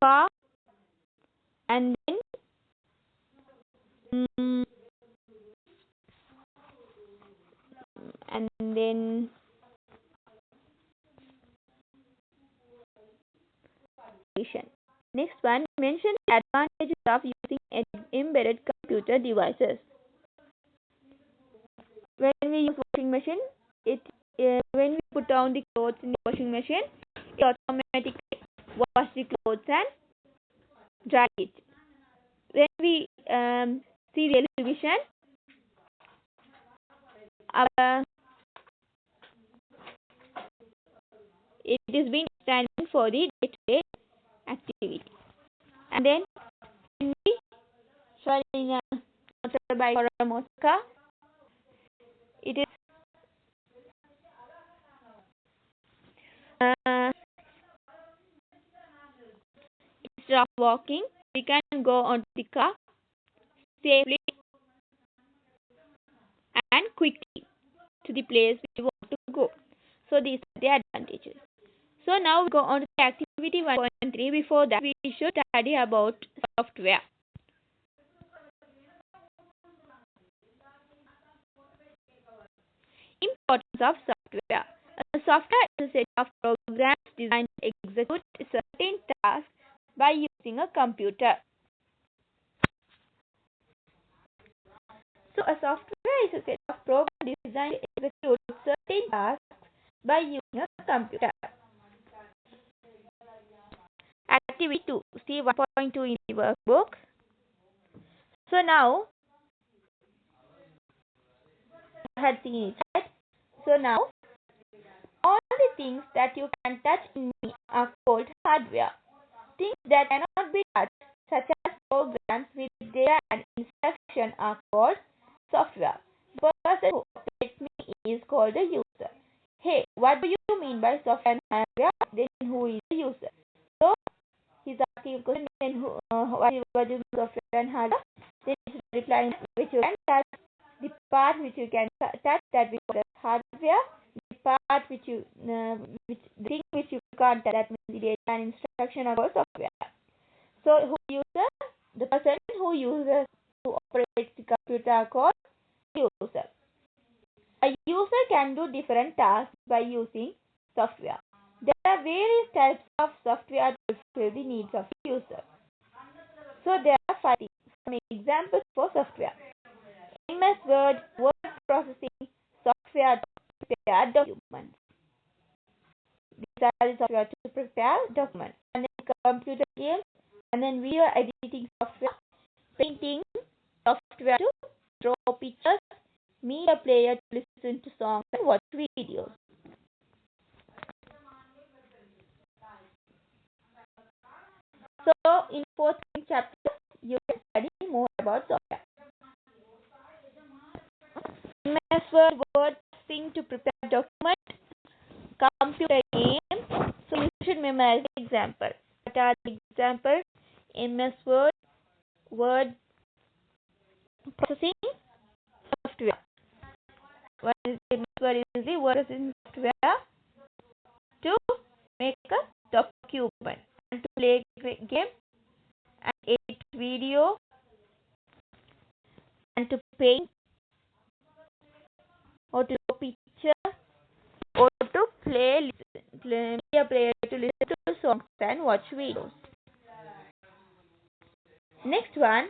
car, and then next one, mention the advantages of using embedded computer devices. When we use washing machine, when we put down the clothes in the washing machine, it automatically washes the clothes and dry it. When we see television, it is being standing for the day-to-day activity. And then when we travel in a motorbike or a motor car, it is instead of walking, we can go on the car safely and quickly to the place we want to go. So these are the advantages. So now we go on to the activity 1.3. Before that, we should study about software. Importance of software. A software is a set of programs designed to execute certain tasks by using a computer. So a software is a set of programs designed to execute certain tasks by using a computer. Activity 2. See 1.2 in the workbook. So now, I had seen it, right? So now, all the things that you can touch in me are called hardware. Things that cannot be touched, such as programs with data and instruction, are called software. The person who operates me is called a user. Hey, what do you mean by software and hardware? Then who is the user? So, he's asking a question, then what do you mean software and hardware? Then he's replying which you can touch, the part which you can touch, that we call as hardware, the part which you, which the thing which you can't tell, that means the data and instruction are called software. So who user? The person who operates the computer are called user. A user can do different tasks by using software. There are various types of software to fulfill the needs of the user. So there are some examples for software. MS Word, word processing software to prepare documents. These are the software to prepare documents. And then computer games, and then video editing software, painting software to draw pictures, media player to listen to songs and watch videos. So in fourth chapter, you can study more about software. MS Word processing to prepare document, computer game. So you should memorize the example. What are the examples? MS Word processing software. What is MS Word is the word processing software to make a document and to play game and edit video and to paint or to draw picture or to play media player to listen to songs and watch videos. Next one,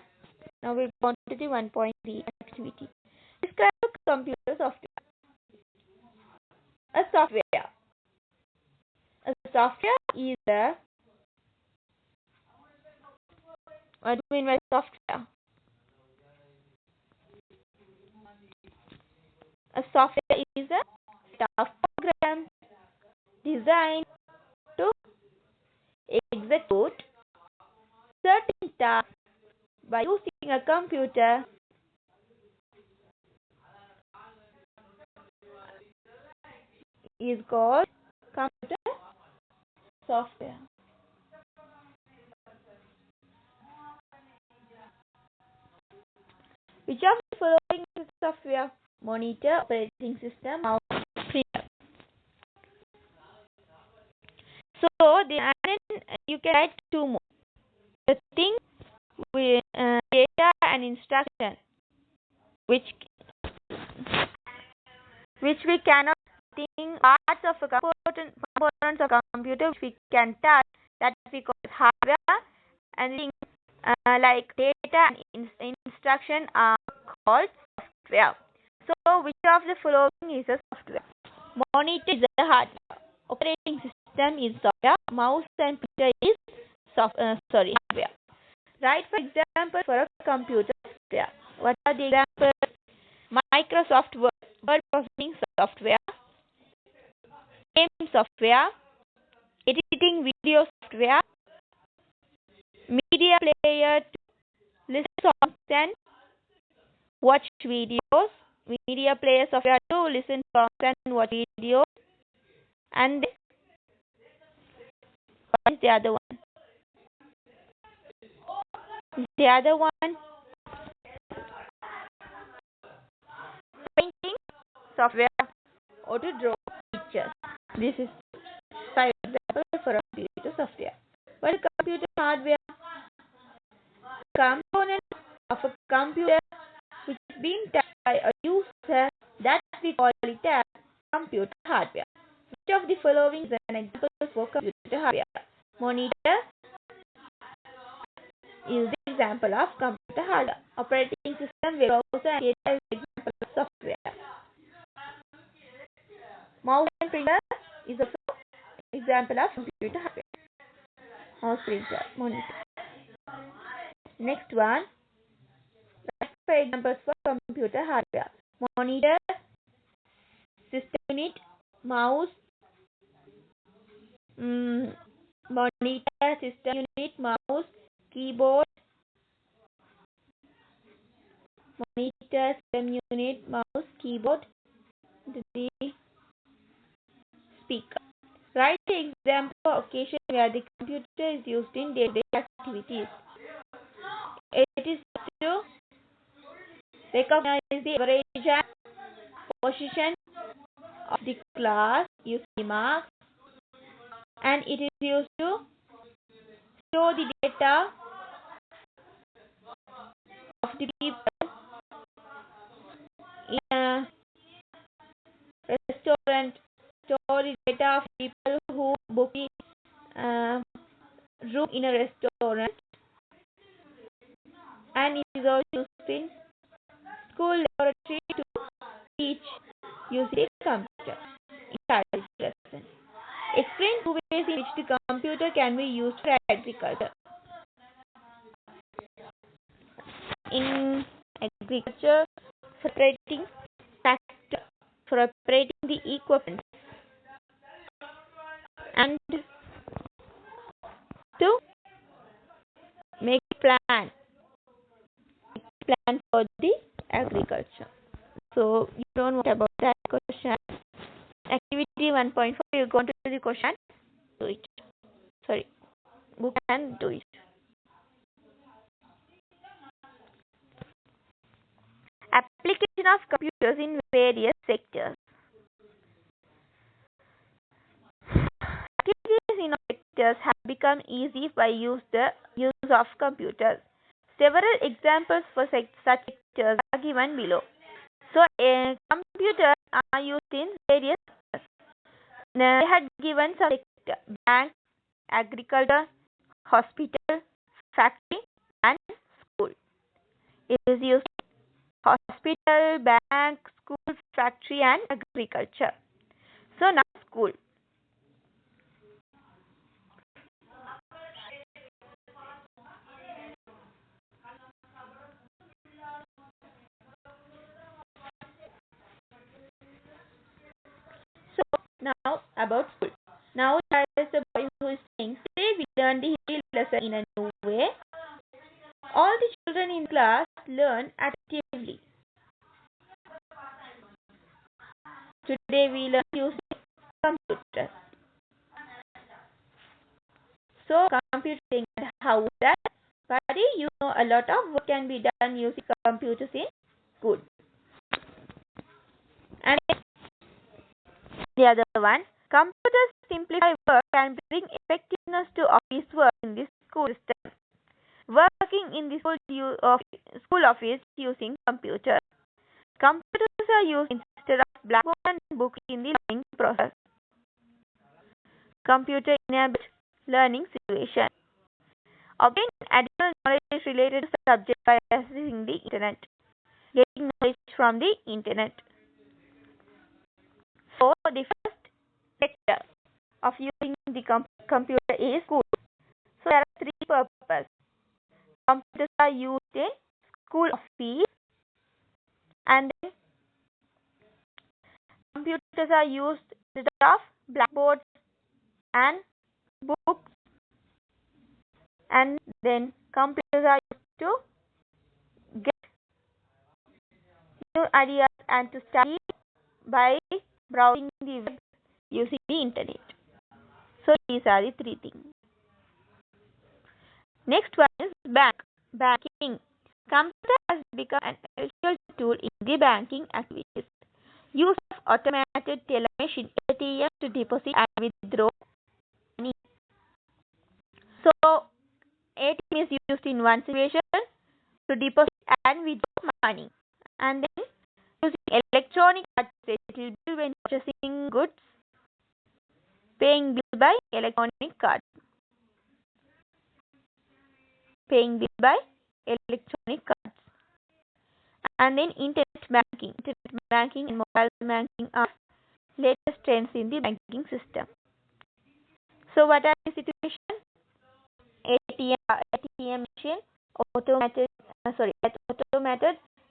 now we go on to the 1.3 activity. Describe a computer software. A software. A software is a, what do you mean by software? A software is a set of programs designed to execute certain tasks by using a computer is called computer software. Which of the following is software? Monitor, operating system, mouse, printer. So you can write two more. The thing with data and instruction, which we cannot think parts of a components of a computer which we can touch, that we call hardware, and things like data and instruction are called software. So which of the following is a software? Monitor is a hardware. Operating system is software. Mouse and printer is hardware. Write for example for a computer software. What are the examples? Microsoft Word processing software, game software, editing video software, media player to listen to songs and watch videos, media player software to listen to songs and watch videos, and what is the other one? The other one, painting software or to draw pictures. This is 5 examples for a computer software. What is computer hardware? Component of a computer which is being touched by a user, that we call it as computer hardware. Which of the following is an example for computer hardware? Monitor is the example of computer hardware. Operating system, web browser, and data is the example of software. Mouse and printer is also example of computer hardware. Mouse, printer, monitor. Next one, for examples for computer hardware: monitor, system unit, mouse, monitor, system unit, mouse, keyboard, monitor, system unit, mouse, keyboard, the speaker. Write the example occasion where the computer is used in day-to-day activities. It is to recognize the average and position of the class using marks, and it is used to store the data of the people in a restaurant, store the data of people who book the room in a restaurant, and it is also used in school laboratory to teach using computer. Lesson. Explain two ways in which the computer can be used for agriculture. In agriculture, separating factor for operating the equipment and to make plan for the agriculture. So you don't know about that question. Activity 1.4, you go to the question, do it. Sorry, book and do it. Application of computers in various sectors. Activities in sectors have become easy by the use of computers. Several examples for such sectors are given below. So, computers are used in various sectors. They had given some sector: bank, agriculture, hospital, factory, and school. It is used in hospital, bank, school, factory, and agriculture. So now school. So now about school. Now there is a boy who is saying, today we learned the history lesson in a new way. All the children in class learn actively. Today we learn using computers. So computer saying how that, buddy, you know a lot of work can be done using computers in school. And the other one, computers simplify work and bring effectiveness to office work in the school system. Working in the school office using computers. Computers are used instead of blackboard and books in the learning process. Computer enabled learning situation. Obtain additional knowledge related to subject by accessing the internet. Getting knowledge from the internet. So the first sector of using the computer is school. So there are three purposes. Computers are used in school office, and then computers are used instead of blackboards and books, and then computers are used to get new ideas and to study by browsing the web using the internet. So these are the three things. Next one is banking. Computer has become an essential tool in the banking activities. Use of automated teller machine ATM to deposit and withdraw money. So ATM is used in one situation to deposit and withdraw money, and then using electronic card to settle bill when purchasing goods, paying bill by electronic card. Paying bill by electronic cards. And then internet banking. Internet banking and mobile banking are latest trends in the banking system. So what are the situation? ATM machine, automated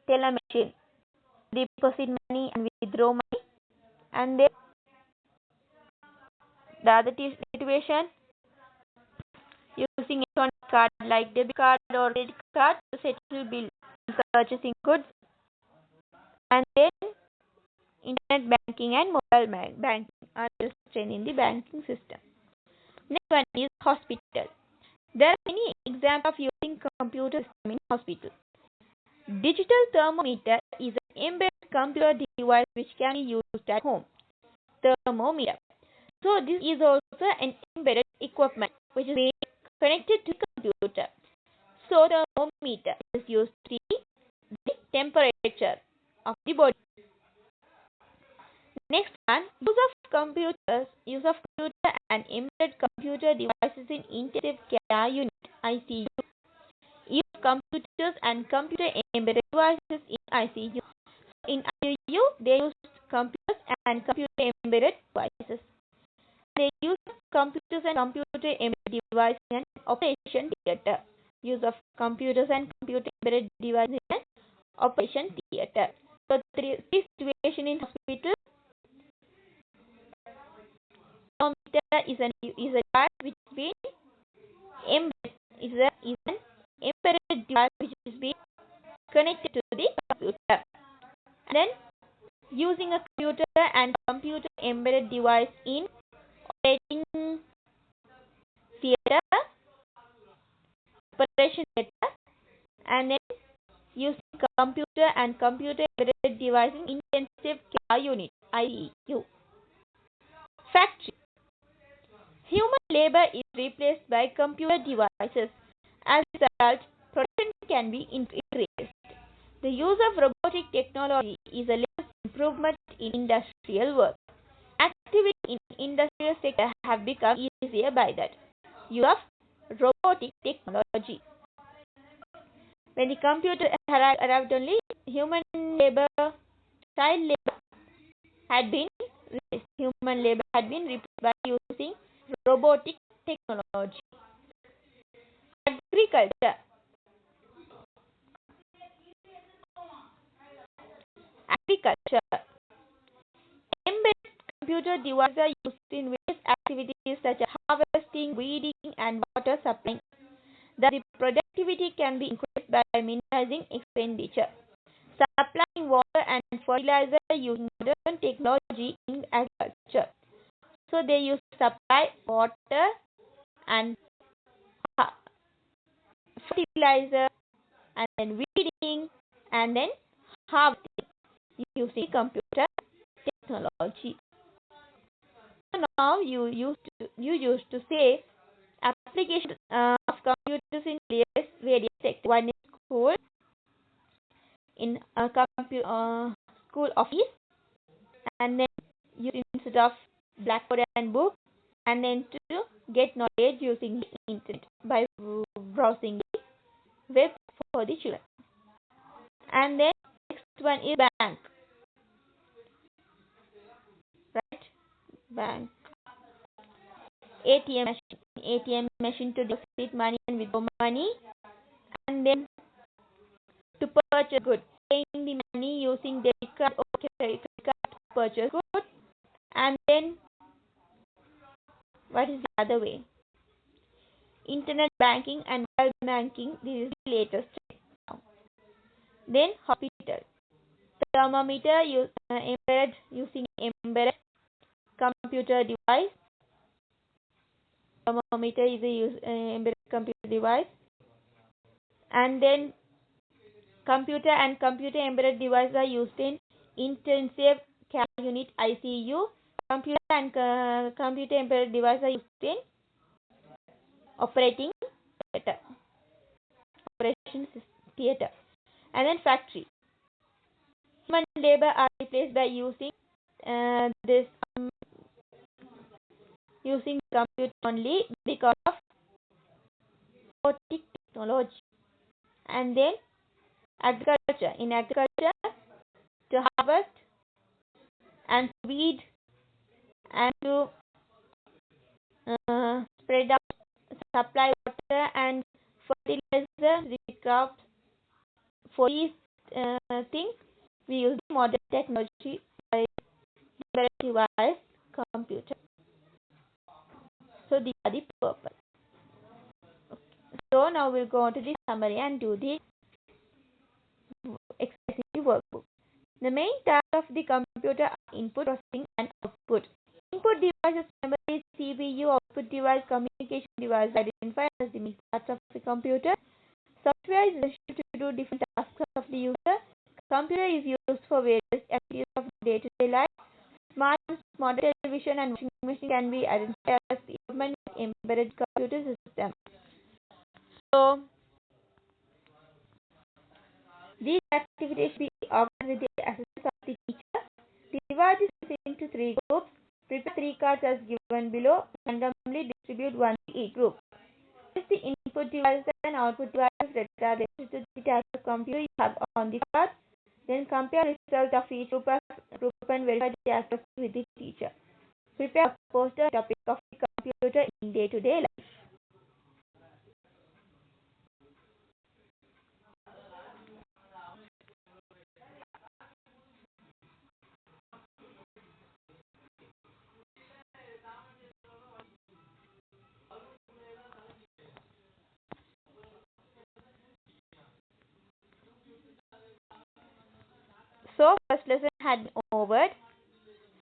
teller machine, deposit money and withdraw money. And then the other situation, using electronic card like debit card or credit card to settle bill and purchasing goods. And then internet banking and mobile banking are just in the banking system. Next one is hospital. There are many examples of using computer system in hospital. Digital thermometer is an embedded computer device which can be used at home. Thermometer. So this is also an embedded equipment which is being connected to computer. So the thermometer is used to see the temperature of the body. Next one, use of computer and embedded computer devices in intensive care unit ICU. Use computers and computer embedded devices in ICU. In ICU, they use computers and computer embedded devices. They use computers and computer embedded devices in operation theater. Use of computers and computer embedded devices in operation theater. So three situation in hospital. Thermometer is a device which is being embedded. Is an embedded device which is being connected to the computer. And then using a computer and computer embedded device in operating theater, and then using computer and computer embedded device in intensive care unit ICU. Factory. Human labor is replaced by computer devices. As a result, production can be increased. The use of robotic technology is a latest improvement in industrial work. Activities in industrial sector have become easier by that use of robotic technology. When the computer arrived only, human labor, child labor had been replaced. Human labor had been replaced by using robotic technology. Agriculture. Embedded computer devices are used in various activities such as harvesting, weeding, and water supplying. Thus, the productivity can be increased by minimizing expenditure. Supplying water and fertilizer using modern technology in agriculture. So they use supply water and fertilizer and then weeding and then harvesting using computer technology. So now you used to say application of computers in various sectors. One is school, in a school office, and then using instead of blackboard and book, and then to get knowledge using the internet by browsing the web for the children. And then next one is bank. Right? Bank. ATM machine to deposit money and withdraw money, and then to purchase goods, paying the money using debit card or credit card to purchase goods, and then what is the other way? Internet banking and mobile banking. This is the latest now. Then hospital. Thermometer embedded using embedded computer device. Thermometer is a embedded computer device, and then computer and computer embedded devices are used in intensive care unit ICU. Computer and computer embedded devices are used in operating theater. And then factory. Human labor are replaced by using using computer only because of robotic technology. And then agriculture. In agriculture, to harvest and to weed and to spread out, supply water and fertilizer, the crops. For these things, we use modern technology by device computer. So these are the purpose. Okay. So now we'll go on to the summary and do the exercise workbook. The main task of the computer are input, processing, and output. Input devices, memory, CPU, output device, communication device identified as the main parts of the computer. Software is used to do different tasks of the user. Computer is used for various activities of day-to-day life. Smart modern television and washing machine can be identified as the equipment with embedded computer system. So these activities should be organized with the assistance of the teacher. Divide this into three groups. Prepare three cards as given below. Randomly distribute one to each group. Use the input devices and output devices that are related to the type of computer you have on the card. Then compare results of each group and verify the accuracy with the teacher. Prepare a poster topic of the computer in day-to-day life. So first lesson had been over.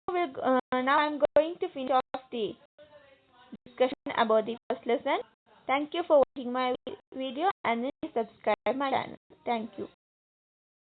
So now I'm going to finish off the discussion about the first lesson. Thank you for watching my video and then subscribe my channel. Thank you.